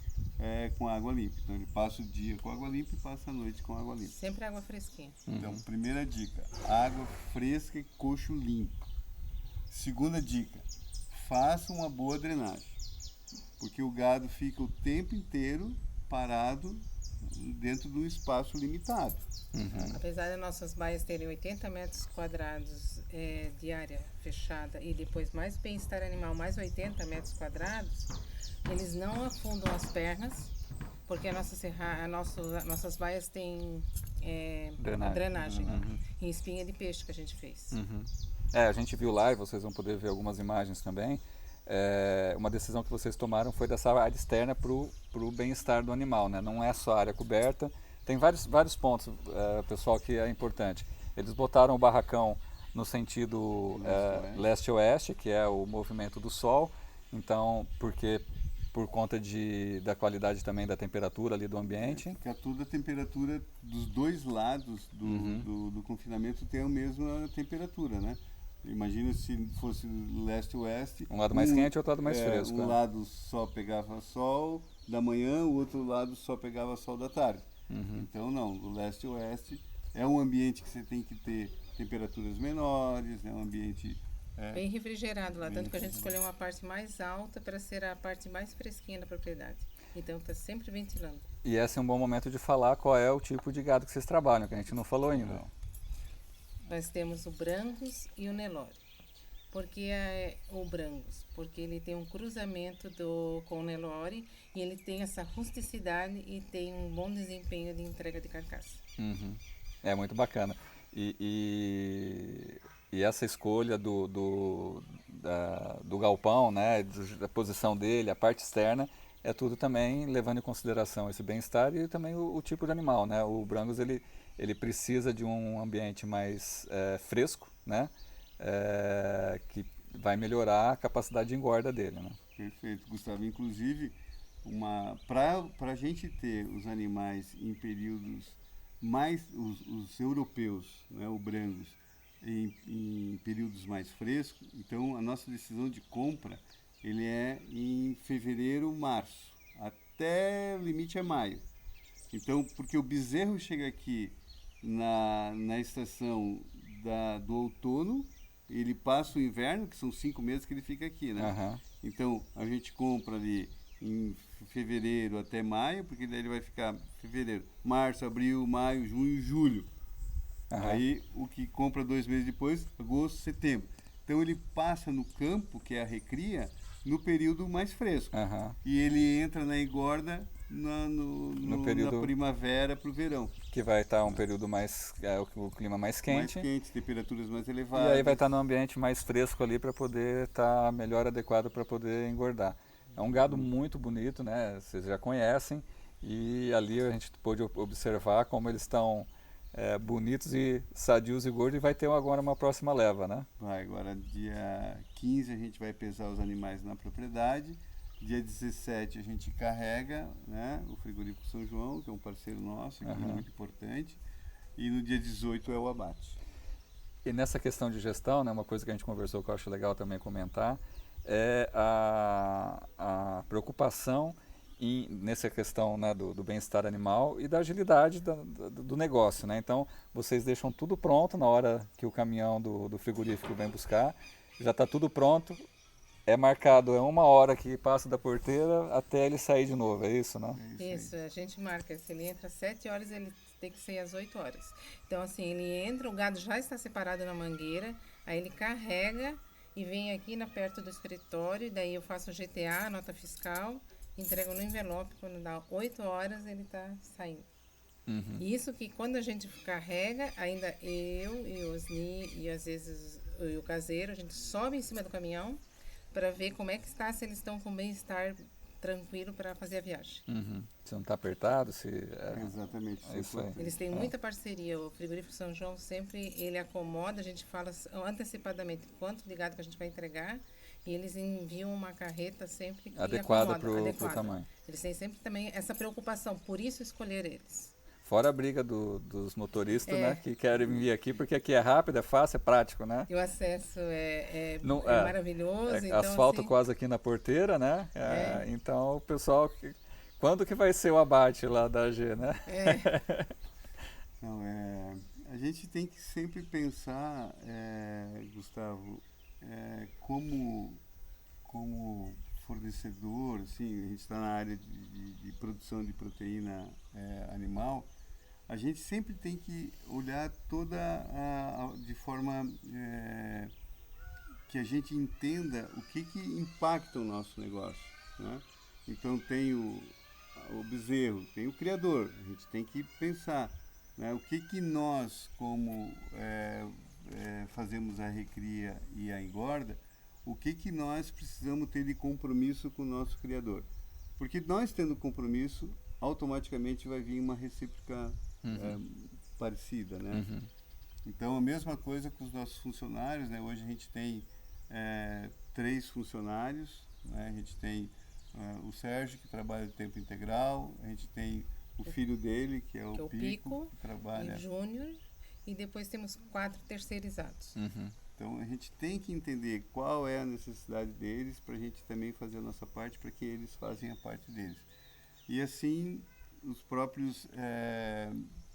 com água limpa. Então ele passa o dia com água limpa e passa a noite com água limpa. Sempre água fresquinha. Então, primeira dica, água fresca e coxo limpo. Segunda dica, faça uma boa drenagem. Porque o gado fica o tempo inteiro parado dentro de um espaço limitado. Apesar de nossas baias terem 80 metros quadrados de área fechada e depois mais bem-estar animal, mais 80 metros quadrados, eles não afundam as pernas, porque nossas baias têm drenagem em espinha de peixe que a gente fez. A gente viu lá, e vocês vão poder ver algumas imagens também. Uma decisão que vocês tomaram foi dessa área externa para o bem-estar do animal, né? Não é só a área coberta. Tem vários pontos, pessoal, que é importante. Eles botaram o barracão no sentido leste-oeste, que é o movimento do sol. Então, porque por conta da qualidade também da temperatura ali do ambiente. Fica toda a temperatura dos dois lados do confinamento tem a mesma temperatura, né? Imagina se fosse leste-oeste. Um lado mais quente e outro lado mais fresco. Um lado só pegava sol da manhã, o outro lado só pegava sol da tarde. Então não, o leste-oeste é um ambiente que você tem que ter temperaturas menores, é um ambiente bem refrigerado lá, tanto que a gente escolheu uma parte mais alta para ser a parte mais fresquinha da propriedade. Então está sempre ventilando. E esse é um bom momento de falar qual é o tipo de gado que vocês trabalham, que a gente não falou ainda. Nós temos o Brangus e o Nelore. Por que o Brangus? Porque ele tem um cruzamento com o Nelore e ele tem essa rusticidade e tem um bom desempenho de entrega de carcaça. É muito bacana. E essa escolha do galpão, né, da posição dele, a parte externa, é tudo também levando em consideração esse bem-estar e também o tipo de animal, né? O Brangus, ele precisa de um ambiente mais fresco, né? Que vai melhorar a capacidade de engorda dele, né? Perfeito, Gustavo. Inclusive, para a gente ter os animais em períodos mais, os europeus, né, o Brangus, em períodos mais frescos, então a nossa decisão de compra ele é em fevereiro, março, até o limite é maio. Então, porque o bezerro chega aqui na estação do outono, ele passa o inverno, que são 5 meses que ele fica aqui, né? Então, a gente compra ali em fevereiro até maio, porque daí ele vai ficar fevereiro, março, abril, maio, junho, julho. Aí, o que compra 2 meses depois, agosto, setembro. Então, ele passa no campo, que é a recria, no período mais fresco. E ele entra na engorda no período, na primavera para o verão. Que vai estar um período mais, o clima mais quente. Mais quente, temperaturas mais elevadas. E aí vai estar no ambiente mais fresco ali para poder estar melhor adequado para poder engordar. É um gado muito bonito, né? Vocês já conhecem. E ali a gente pôde observar como eles estão bonitos e sadios e gordos, e vai ter agora uma próxima leva, né? Vai, agora dia 15 a gente vai pesar os animais na propriedade, dia 17 a gente carrega, né, o frigorífico São João, que é um parceiro nosso, que é muito importante, e no dia 18 é o abate. E nessa questão de gestão, né, uma coisa que a gente conversou que eu acho legal também comentar, é a preocupação nessa questão, né, do bem-estar animal e da agilidade do negócio. Né? Então, vocês deixam tudo pronto na hora que o caminhão do frigorífico vem buscar, já está tudo pronto, é marcado, é 1 hora que passa da porteira até ele sair de novo, é isso, né? Isso, a gente marca, se ele entra às 7 horas, ele tem que sair às 8 horas. Então, assim, ele entra, o gado já está separado na mangueira, aí ele carrega e vem aqui perto do escritório, daí eu faço o GTA, a nota fiscal, entrego no envelope, quando dá 8 horas ele está saindo. Uhum. Isso que quando a gente carrega, ainda eu e o Osni e às vezes o caseiro, a gente sobe em cima do caminhão para ver como é que está, se eles estão com bem-estar tranquilo para fazer a viagem. Uhum. Se não está apertado, se... Exatamente. É isso aí. Eles têm muita parceria. O frigorífico São João sempre ele acomoda, a gente fala antecipadamente quanto de gado que a gente vai entregar e eles enviam uma carreta sempre que adequada para o tamanho. Eles têm sempre também essa preocupação, por isso escolher eles. Fora a briga dos motoristas, né, que querem vir aqui, porque aqui é rápido, é fácil, é prático, né? E o acesso é maravilhoso. Então, asfalto assim, quase aqui na porteira, né? Então o pessoal, quando que vai ser o abate lá da AG, né? Não, a gente tem que sempre pensar, Gustavo, como fornecedor, assim, a gente está na área de produção de proteína animal, a gente sempre tem que olhar de forma que a gente entenda o que impacta o nosso negócio, né? Então tem o bezerro, tem o criador, a gente tem que pensar, né, o que nós, como fazemos a recria e a engorda, o que nós precisamos ter de compromisso com o nosso criador. Porque nós tendo compromisso, automaticamente vai vir uma recíproca parecida, né? Uhum. Então, a mesma coisa com os nossos funcionários, né? Hoje a gente tem 3 funcionários, né? A gente tem o Sérgio, que trabalha de tempo integral, a gente tem o filho dele, que é o Pico, que trabalha... E Júnior, e depois temos 4 terceirizados. Uhum. Então, a gente tem que entender qual é a necessidade deles para a gente também fazer a nossa parte, para que eles façam a parte deles. E assim, os próprios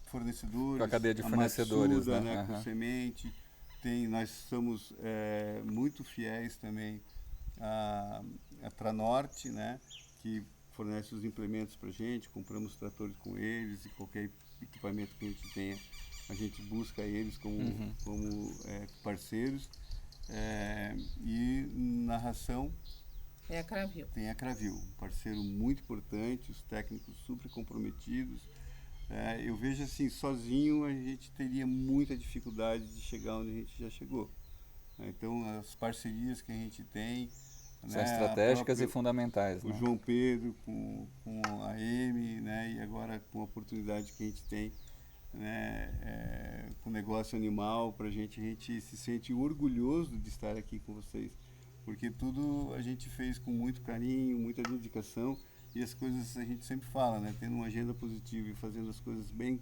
fornecedores, a cadeia de fornecedores, Matsuda, né? Com semente, nós somos muito fiéis também à Tranorte, né? Que fornece os implementos para a gente, compramos tratores com eles e qualquer equipamento que a gente tenha, a gente busca eles como parceiros. E na ração a Cravil. Tem a Cravil, um parceiro muito importante, os técnicos super comprometidos. Eu vejo assim, sozinho a gente teria muita dificuldade de chegar onde a gente já chegou. Então as parcerias que a gente tem são estratégicas e fundamentais. O João Pedro com a Amy, né? E agora com a oportunidade que a gente tem, né? Com o negócio animal, a gente se sente orgulhoso de estar aqui com vocês, porque tudo a gente fez com muito carinho, muita dedicação, e as coisas a gente sempre fala, né? Tendo uma agenda positiva e fazendo as coisas bem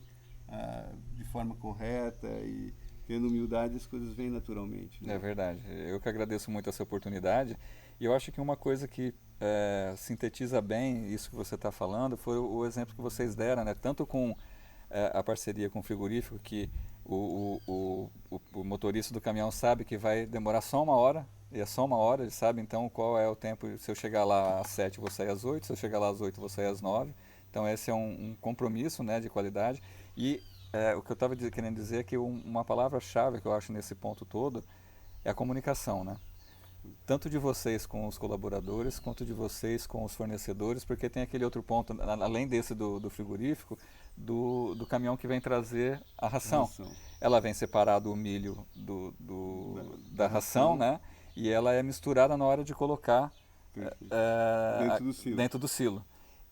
de forma correta e tendo humildade, as coisas vêm naturalmente, né? É verdade. Eu que agradeço muito essa oportunidade. E eu acho que uma coisa que sintetiza bem isso que você está falando foi o exemplo que vocês deram, né? Tanto com a parceria com o frigorífico, que o motorista do caminhão sabe que vai demorar só 1 hora, e é só 1 hora, ele sabe então qual é o tempo. Se eu chegar lá às 7, vou sair às 8, se eu chegar lá às 8, vou sair às 9. Então esse é um compromisso, né, de qualidade. E o que eu estava querendo dizer é que uma palavra-chave que eu acho nesse ponto todo é a comunicação, né? Tanto de vocês com os colaboradores, quanto de vocês com os fornecedores, porque tem aquele outro ponto, além desse do frigorífico, do caminhão que vem trazer a ração. Ela vem separado o milho da ração, né? E ela é misturada na hora de colocar dentro do silo.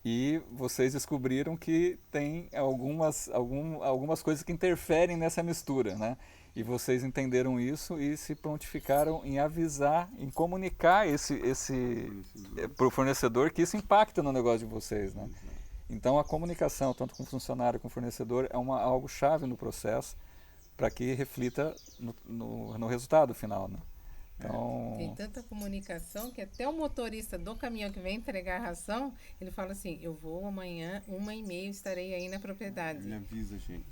E vocês descobriram que tem algumas coisas que interferem nessa mistura, né? E vocês entenderam isso e se prontificaram em avisar, em comunicar para o fornecedor que isso impacta no negócio de vocês, né? Então a comunicação, tanto com o funcionário como com o fornecedor, é algo chave no processo para que reflita no resultado final, né? Então, Tem tanta comunicação que até o motorista do caminhão que vem entregar a ração, ele fala assim, eu vou amanhã, 1h30 estarei aí na propriedade. Ele avisa a gente.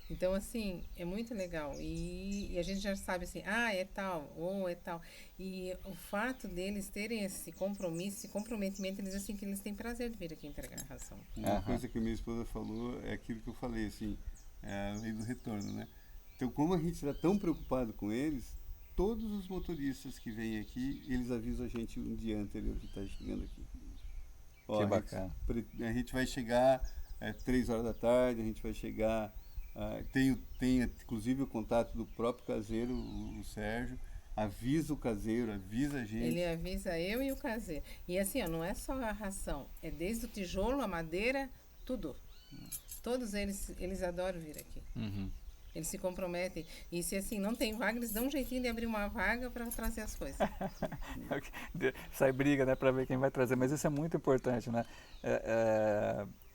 Então, assim, é muito legal. E a gente já sabe assim, é tal, ou é tal. E o fato deles terem esse compromisso, esse comprometimento, eles assim que eles têm prazer de vir aqui entregar a ração. Uma coisa que a minha esposa falou é aquilo que eu falei, assim, é a lei do retorno, né? Então, como a gente está tão preocupado com eles, todos os motoristas que vêm aqui, eles avisam a gente um dia anterior que está chegando aqui. Ó, que bacana. A gente vai chegar 3 horas da tarde, a gente vai chegar... tem inclusive o contato do próprio caseiro, o Sérgio, avisa o caseiro, avisa a gente. Ele avisa eu e o caseiro. E assim, ó, não é só a ração, é desde o tijolo, a madeira, tudo. Todos eles adoram vir aqui. Uhum. Eles se comprometem. E se assim não tem vaga, eles dão um jeitinho de abrir uma vaga para trazer as coisas. Sai briga, né, para ver quem vai trazer. Mas isso é muito importante, né?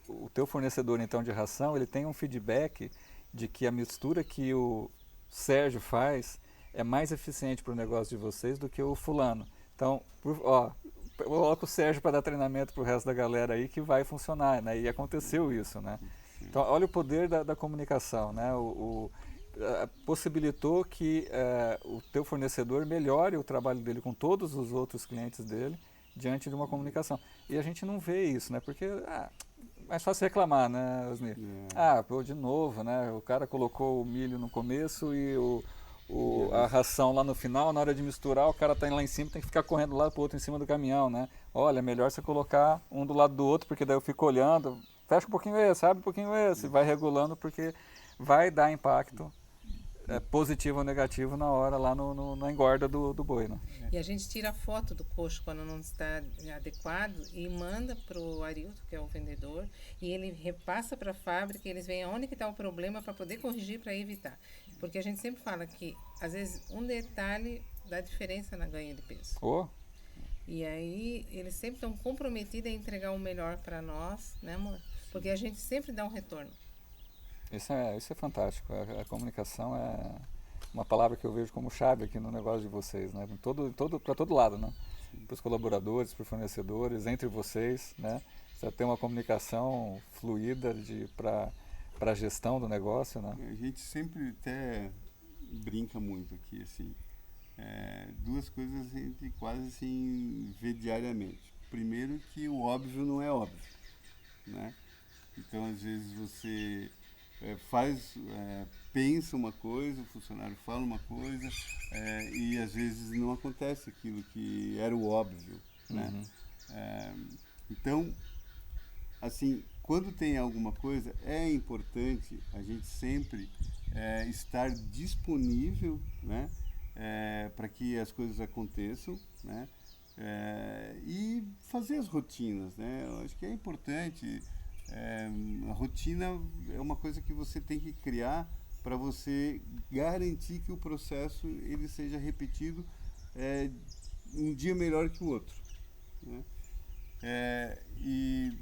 O teu fornecedor, então, de ração, ele tem um feedback de que a mistura que o Sérgio faz é mais eficiente para o negócio de vocês do que o fulano. Então, coloca o Sérgio para dar treinamento para o resto da galera aí que vai funcionar, né? E aconteceu isso, né? Então, olha o poder da comunicação, né? Possibilitou que o teu fornecedor melhore o trabalho dele com todos os outros clientes dele diante de uma comunicação. E a gente não vê isso, né? Porque é fácil reclamar, né, Osni? Pô, de novo, né? O cara colocou o milho no começo e a ração lá no final, na hora de misturar, o cara tá lá em cima, tem que ficar correndo lá pro outro em cima do caminhão, né? Olha, é melhor você colocar um do lado do outro, porque daí eu fico olhando, fecha um pouquinho esse, abre um pouquinho esse, vai regulando, porque vai dar impacto positivo ou negativo na hora lá na engorda do boi, né? E a gente tira foto do coxo quando não está adequado e manda para o Arilton, que é o vendedor, e ele repassa para a fábrica, e eles veem onde que está o problema para poder corrigir, para evitar. Porque a gente sempre fala que, às vezes, um detalhe dá diferença na ganha de peso. E aí, eles sempre estão comprometidos a entregar o melhor para nós, né, amor? Porque a gente sempre dá um retorno. Isso é fantástico. A comunicação é uma palavra que eu vejo como chave aqui no negócio de vocês, né? Para todo lado, né? Para os colaboradores, para os fornecedores, entre vocês, né? Você tem uma comunicação fluida para a gestão do negócio, né? A gente sempre até brinca muito aqui, assim. Duas coisas a gente quase assim vê diariamente. Primeiro, que o óbvio não é óbvio, né? Então, às vezes você pensa uma coisa, o funcionário fala uma coisa, e às vezes não acontece aquilo que era o óbvio, né? Então, assim, quando tem alguma coisa, é importante a gente sempre estar disponível, né? Para que as coisas aconteçam, né? E fazer as rotinas, né? Eu acho que é importante. A rotina é uma coisa que você tem que criar para você garantir que o processo ele seja repetido um dia melhor que o outro, né? E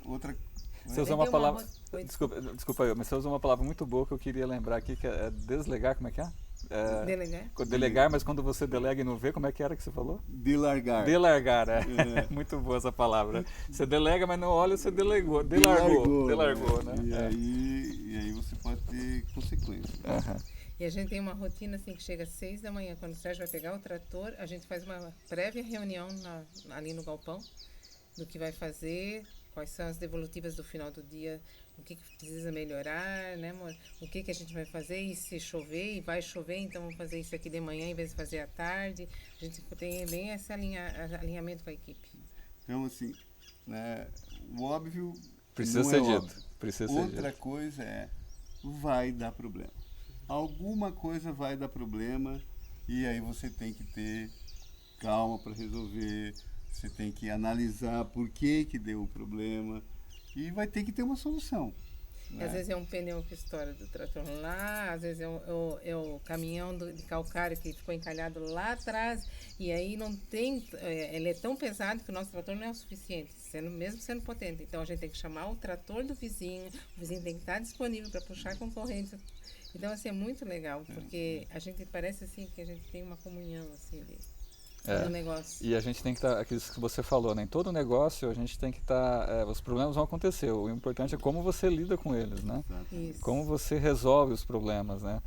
outra... Você usa uma palavra... Desculpa eu, mas você usa uma palavra muito boa que eu queria lembrar aqui, que é deslegar, como é que é? Delegar, mas quando você delega e não vê, como é que era que você falou? Delargar. Delargar, muito boa essa palavra. Você delega, mas não olha, você delegou. Delargou, né? E aí você pode ter consequências. E a gente tem uma rotina assim que chega às 6 da manhã, quando o Sérgio vai pegar o trator, a gente faz uma prévia reunião ali no galpão, do que vai fazer, quais são as devolutivas do final do dia, o que precisa melhorar, né, amor? O que a gente vai fazer, e se chover, e vai chover, então vamos fazer isso aqui de manhã em vez de fazer à tarde. A gente tem bem esse alinhamento com a equipe. Então, assim, né, o óbvio precisa não ser é dito. óbvio. Precisa Outra ser dito. coisa vai dar problema. Alguma coisa vai dar problema e aí você tem que ter calma para resolver, você tem que analisar por que deu o problema e vai ter que ter uma solução. né? Às vezes é um pneu que estoura do trator lá, às vezes é o caminhão de calcário que ficou encalhado lá atrás, e aí não tem, ele é tão pesado que o nosso trator não é o suficiente, mesmo sendo potente. Então a gente tem que chamar o trator do vizinho, o vizinho tem que estar disponível para puxar com corrente. Então assim, é muito legal, porque a gente parece assim que a gente tem uma comunhão assim no negócio. E a gente tem que estar, aquilo que você falou, né? Em todo negócio a gente tem que estar, os problemas vão acontecer, o importante é como você lida com eles, né? Isso. Como você resolve os problemas, né?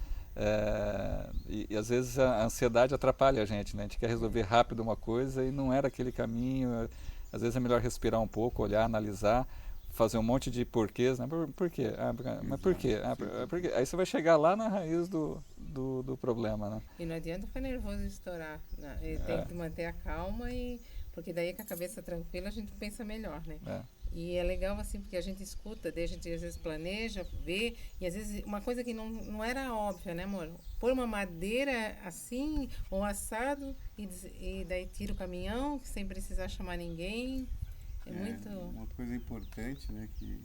E às vezes a ansiedade atrapalha a gente, né? A gente quer resolver rápido uma coisa e não era aquele caminho. Às vezes é melhor respirar um pouco, olhar, analisar, fazer um monte de porquês, né? Por quê? Mas por quê? Por quê? Aí você vai chegar lá na raiz do problema, né? E não adianta ficar nervoso e estourar, né? Tem que manter a calma, porque daí com a cabeça tranquila a gente pensa melhor, né? E é legal assim, porque a gente escuta, daí a gente às vezes planeja, vê, e às vezes uma coisa que não era óbvia, né, amor? Pôr uma madeira assim, ou assado, e daí tira o caminhão, sem precisar chamar ninguém. Muito... Uma coisa importante, né, que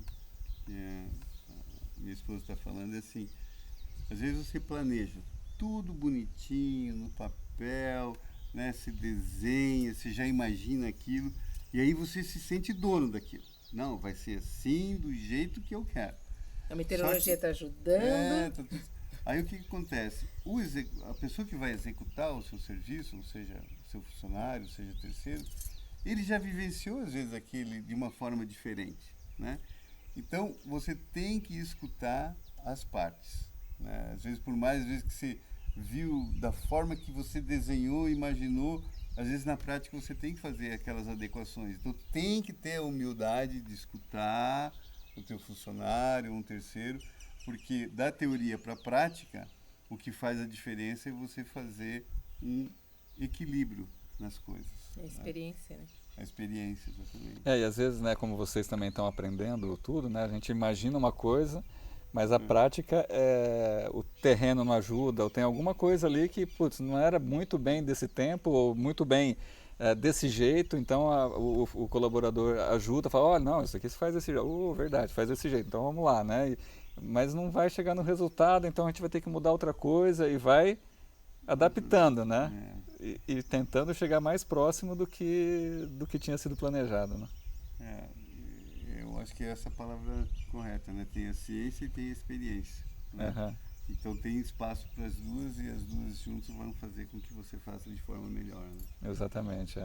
a minha esposa está falando é assim, às vezes você planeja tudo bonitinho, no papel, né, se desenha, você já imagina aquilo, e aí você se sente dono daquilo. Não, vai ser assim, do jeito que eu quero. A meteorologia está ajudando. Aí o que acontece? A pessoa que vai executar o seu serviço, ou seja, seu funcionário, seja terceiro, ele já vivenciou às vezes aquele de uma forma diferente, né? Então você tem que escutar as partes, né? Às vezes por mais vezes que você viu da forma que você desenhou, imaginou, às vezes na prática você tem que fazer aquelas adequações. Então tem que ter a humildade de escutar o teu funcionário, um terceiro, porque da teoria para a prática, o que faz a diferença é você fazer um equilíbrio nas coisas. A experiência, né? A experiência, exatamente. E às vezes, né, como vocês também estão aprendendo tudo, né, a gente imagina uma coisa, mas a prática, o terreno não ajuda, ou tem alguma coisa ali que, putz, não era muito bem desse tempo, ou muito bem desse jeito, então o colaborador ajuda, fala, olha, não, isso aqui se faz desse jeito, verdade, faz desse jeito, então vamos lá, né, mas não vai chegar no resultado, então a gente vai ter que mudar outra coisa e vai adaptando, né, e tentando chegar mais próximo do que tinha sido planejado, né. Eu acho que é essa palavra correta, né? Tem a ciência e tem a experiência, né? Então tem espaço para as duas e as duas juntas vão fazer com que você faça de forma melhor, né? Exatamente,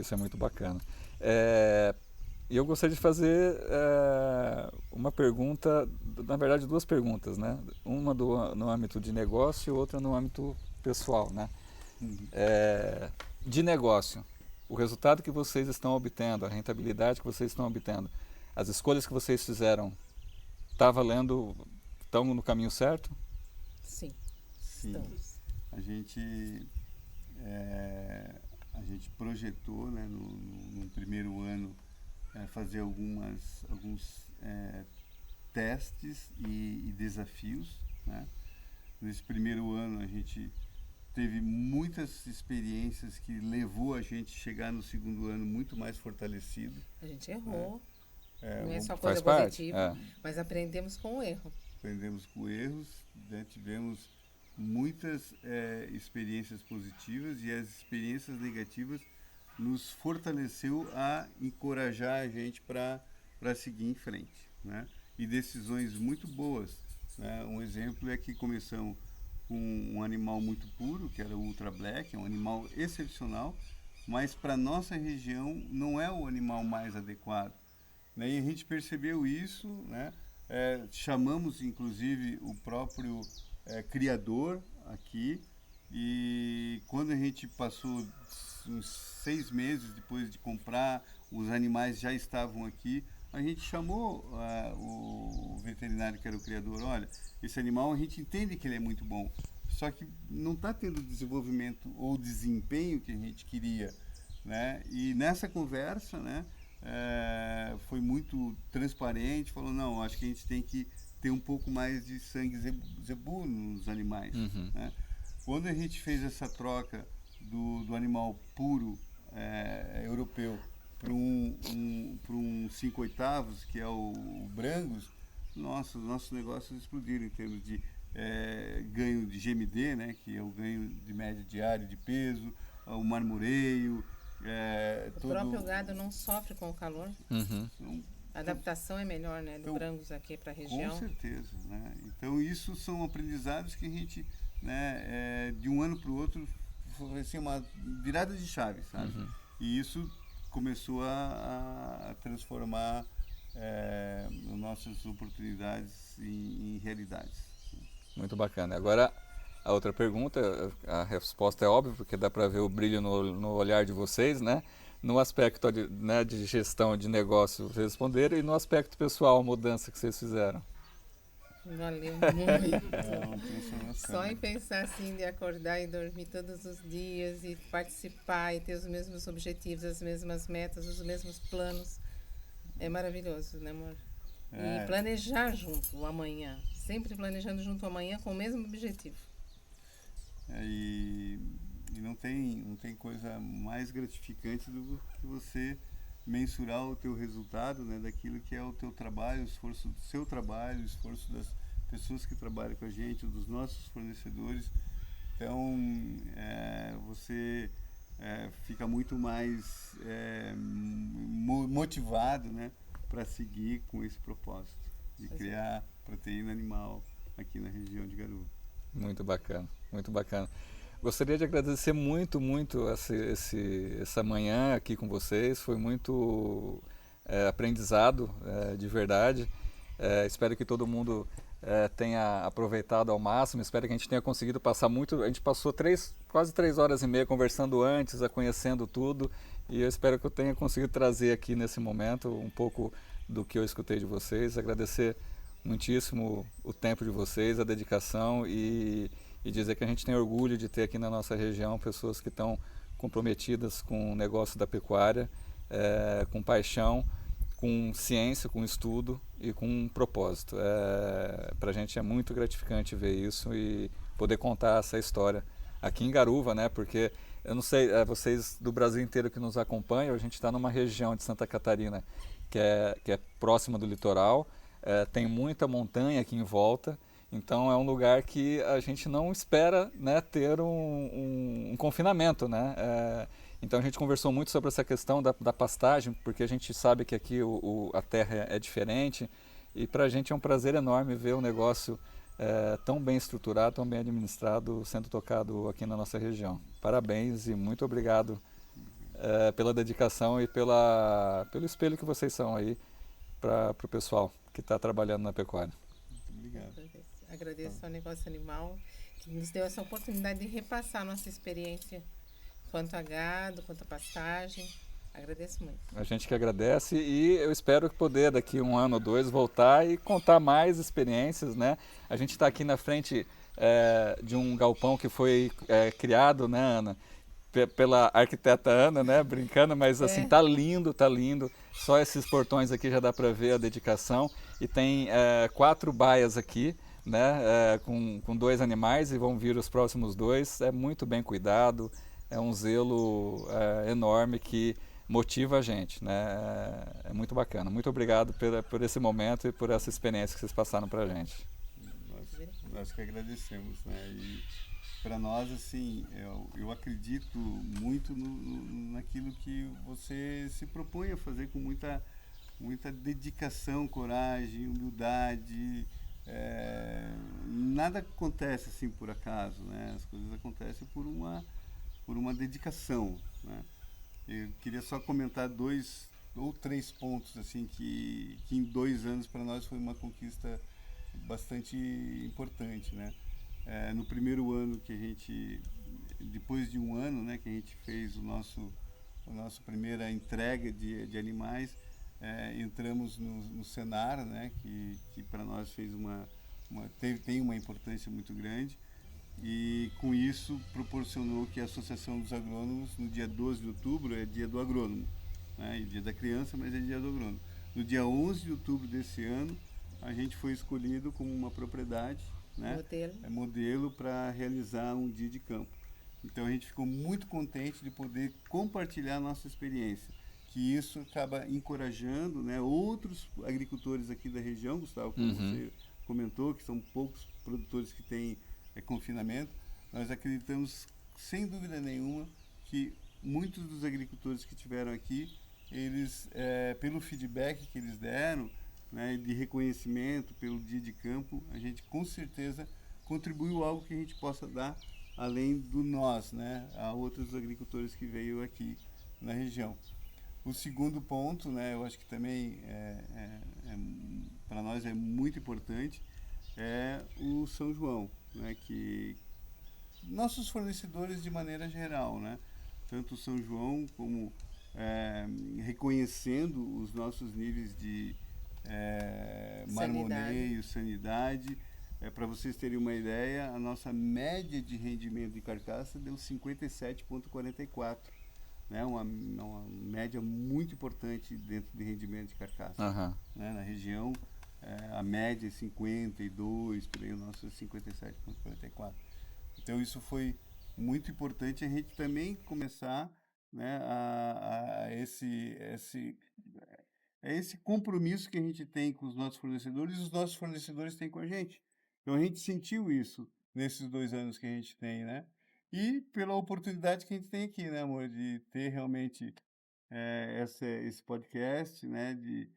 isso é muito bacana. E eu gostaria de fazer uma pergunta, na verdade duas perguntas, né? Uma no âmbito de negócio e outra no âmbito pessoal, né? De negócio, o resultado que vocês estão obtendo, a rentabilidade que vocês estão obtendo, as escolhas que vocês fizeram, está valendo, estão no caminho certo? Sim. Estamos. A gente projetou, né, no primeiro ano, fazer alguns testes e desafios, né? Nesse primeiro ano a gente teve muitas experiências que levou a gente a chegar no segundo ano muito mais fortalecido. A gente errou. Não é só coisa positiva, mas aprendemos com o erro. Aprendemos com erros, né? Tivemos muitas experiências positivas e as experiências negativas nos fortaleceu a encorajar a gente para seguir em frente, né? E decisões muito boas, né? Um exemplo é que começamos com um animal muito puro, que era o Ultra Black, é um animal excepcional, mas para nossa região não é o animal mais adequado, né? E a gente percebeu isso, né? Chamamos inclusive o próprio criador aqui, e quando a gente passou uns 6 meses depois de comprar, os animais já estavam aqui, a gente chamou o veterinário que era o criador, olha, esse animal a gente entende que ele é muito bom, só que não está tendo o desenvolvimento ou desempenho que a gente queria, né? E nessa conversa, né, foi muito transparente, falou, não, acho que a gente tem que ter um pouco mais de sangue zebu nos animais, né? Quando a gente fez essa troca do animal puro europeu para um 5/8, que é o Brangus, os nossos negócios explodiram em termos de ganho de GMD, né, que é o ganho de média diário de peso, o marmoreio. O próprio gado não sofre com o calor. Uhum. A adaptação é melhor, né, do Brangus aqui para a região. Com certeza, né? Então isso são aprendizados que a gente, né, de um ano para o outro, foi assim, uma virada de chave, sabe? E isso começou a transformar nossas oportunidades em realidades. Muito bacana. Agora, a outra pergunta, a resposta é óbvia, porque dá para ver o brilho no olhar de vocês, né? No aspecto de gestão de negócio, vocês responderam, e no aspecto pessoal, a mudança que vocês fizeram. Valeu muito. Transformação. Só em pensar assim, de acordar e dormir todos os dias e participar e ter os mesmos objetivos, as mesmas metas, os mesmos planos, é maravilhoso, né, amor? E planejar junto o amanhã, sempre planejando junto o amanhã com o mesmo objetivo. E não tem coisa mais gratificante do que você mensurar o teu resultado, né, daquilo que é o teu trabalho, o esforço do seu trabalho, o esforço das pessoas que trabalham com a gente, dos nossos fornecedores. Então, você fica muito mais motivado, né, para seguir com esse propósito de criar proteína animal aqui na região de Garuva. Muito bacana, muito bacana. Gostaria de agradecer muito, muito essa manhã aqui com vocês. Foi muito aprendizado, de verdade. Espero que todo mundo tenha aproveitado ao máximo. Espero que a gente tenha conseguido passar muito. A gente passou quase 3 horas e meia conversando antes, conhecendo tudo. E eu espero que eu tenha conseguido trazer aqui nesse momento um pouco do que eu escutei de vocês. Agradecer muitíssimo o tempo de vocês, a dedicação e dizer que a gente tem orgulho de ter aqui na nossa região pessoas que estão comprometidas com o negócio da pecuária, com paixão, com ciência, com estudo e com um propósito. Para a gente é muito gratificante ver isso e poder contar essa história aqui em Garuva, né? Porque eu não sei, vocês do Brasil inteiro que nos acompanham, a gente está numa região de Santa Catarina que é próxima do litoral, tem muita montanha aqui em volta. Então é um lugar que a gente não espera, né, ter um confinamento, né? Então a gente conversou muito sobre essa questão da pastagem, porque a gente sabe que aqui a terra é diferente e para a gente é um prazer enorme ver o negócio tão bem estruturado, tão bem administrado, sendo tocado aqui na nossa região. Parabéns e muito obrigado pela dedicação e pelo espelho que vocês são aí para o pessoal que está trabalhando na pecuária. Muito obrigado. Agradeço ao Negócio Animal que nos deu essa oportunidade de repassar nossa experiência quanto a gado, quanto a pastagem. Agradeço muito. A gente que agradece e eu espero poder daqui 1 ano ou 2 voltar e contar mais experiências, né? A gente está aqui na frente de um galpão que foi criado, né, Ana? Pela arquiteta Ana, né? Brincando, mas assim, tá lindo, tá lindo. Só esses portões aqui já dá para ver a dedicação. E tem 4 baias aqui, né? Com 2 animais e vão vir os próximos 2. É muito bem cuidado, é um zelo enorme que motiva a gente, né? É muito bacana. Muito obrigado por esse momento e por essa experiência que vocês passaram para a gente. Nós que agradecemos, né? E para nós, assim, eu acredito muito naquilo que você se propõe a fazer com muita dedicação, coragem, humildade. Nada acontece assim por acaso, né? As coisas acontecem por uma dedicação, né? Eu queria só comentar 2 ou 3 pontos assim que em 2 anos para nós foi uma conquista bastante importante, né? No primeiro ano que a gente, depois de 1 ano, né, que a gente fez a nossa primeira entrega de animais, entramos no Senar, né, que para nós fez tem uma importância muito grande. E com isso proporcionou que a Associação dos Agrônomos, no dia 12 de outubro, é dia do agrônomo, né? E dia da criança, mas é dia do agrônomo. No dia 11 de outubro desse ano, a gente foi escolhido como uma propriedade, né? Modelo para realizar um dia de campo. Então a gente ficou muito contente de poder compartilhar a nossa experiência, que isso acaba encorajando, né, outros agricultores aqui da região, Gustavo, como você comentou, que são poucos produtores que têm confinamento. Nós acreditamos, sem dúvida nenhuma, que muitos dos agricultores que tiveram aqui, eles, pelo feedback que eles deram, né, de reconhecimento pelo dia de campo, a gente com certeza contribuiu algo que a gente possa dar além do nós, né, a outros agricultores que veio aqui na região. O segundo ponto, né, eu acho que também para nós é muito importante, é o São João, né, que nossos fornecedores de maneira geral, né, tanto o São João como reconhecendo os nossos níveis de marmoneio, sanidade. Para vocês terem uma ideia, a nossa média de rendimento de carcaça deu 57,44, né? Uma média muito importante dentro de rendimento de carcaça. Né? Na região, a média é 52, por aí o nosso é 57,44. Então isso foi muito importante a gente também começar, né, esse compromisso que a gente tem com os nossos fornecedores e os nossos fornecedores têm com a gente. Então a gente sentiu isso nesses 2 anos que a gente tem, né? E pela oportunidade que a gente tem aqui, né, amor, de ter realmente esse podcast, né, de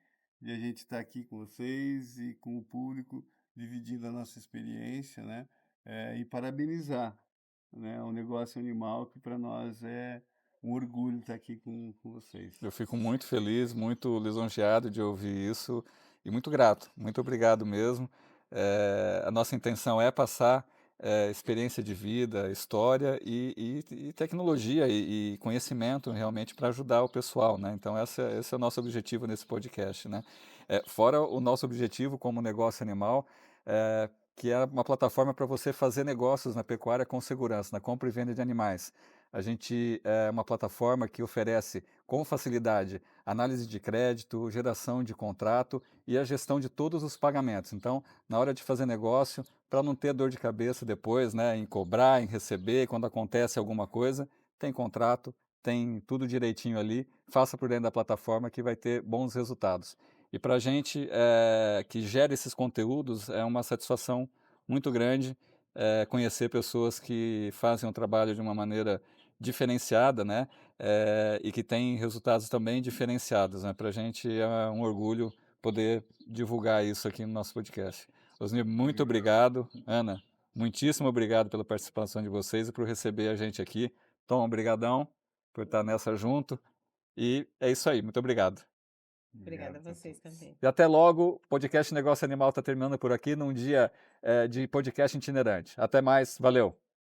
a gente estar aqui com vocês e com o público, dividindo a nossa experiência, né, e parabenizar, né, o negócio animal, que para nós é um orgulho estar aqui com vocês. Eu fico muito feliz, muito lisonjeado de ouvir isso e muito grato. Muito obrigado mesmo. A nossa intenção é passar experiência de vida, história e tecnologia e conhecimento realmente para ajudar o pessoal, né? Então esse é o nosso objetivo nesse podcast, né? Fora o nosso objetivo como negócio animal, que é uma plataforma para você fazer negócios na pecuária com segurança, na compra e venda de animais. A gente é uma plataforma que oferece com facilidade análise de crédito, geração de contrato e a gestão de todos os pagamentos. Então, na hora de fazer negócio, para não ter dor de cabeça depois, né, em cobrar, em receber, quando acontece alguma coisa, tem contrato, tem tudo direitinho ali, faça por dentro da plataforma que vai ter bons resultados. E para a gente que gera esses conteúdos, é uma satisfação muito grande conhecer pessoas que fazem um trabalho de uma maneira diferenciada, né? E que tem resultados também diferenciados, né? Para a gente é um orgulho poder divulgar isso aqui no nosso podcast. Osnir, muito obrigado. Ana, muitíssimo obrigado pela participação de vocês e por receber a gente aqui. Tom, obrigadão por estar nessa junto. E é isso aí, muito obrigado. Obrigada a vocês também. E até logo, o podcast Negócio Animal está terminando por aqui num dia de podcast itinerante. Até mais, valeu!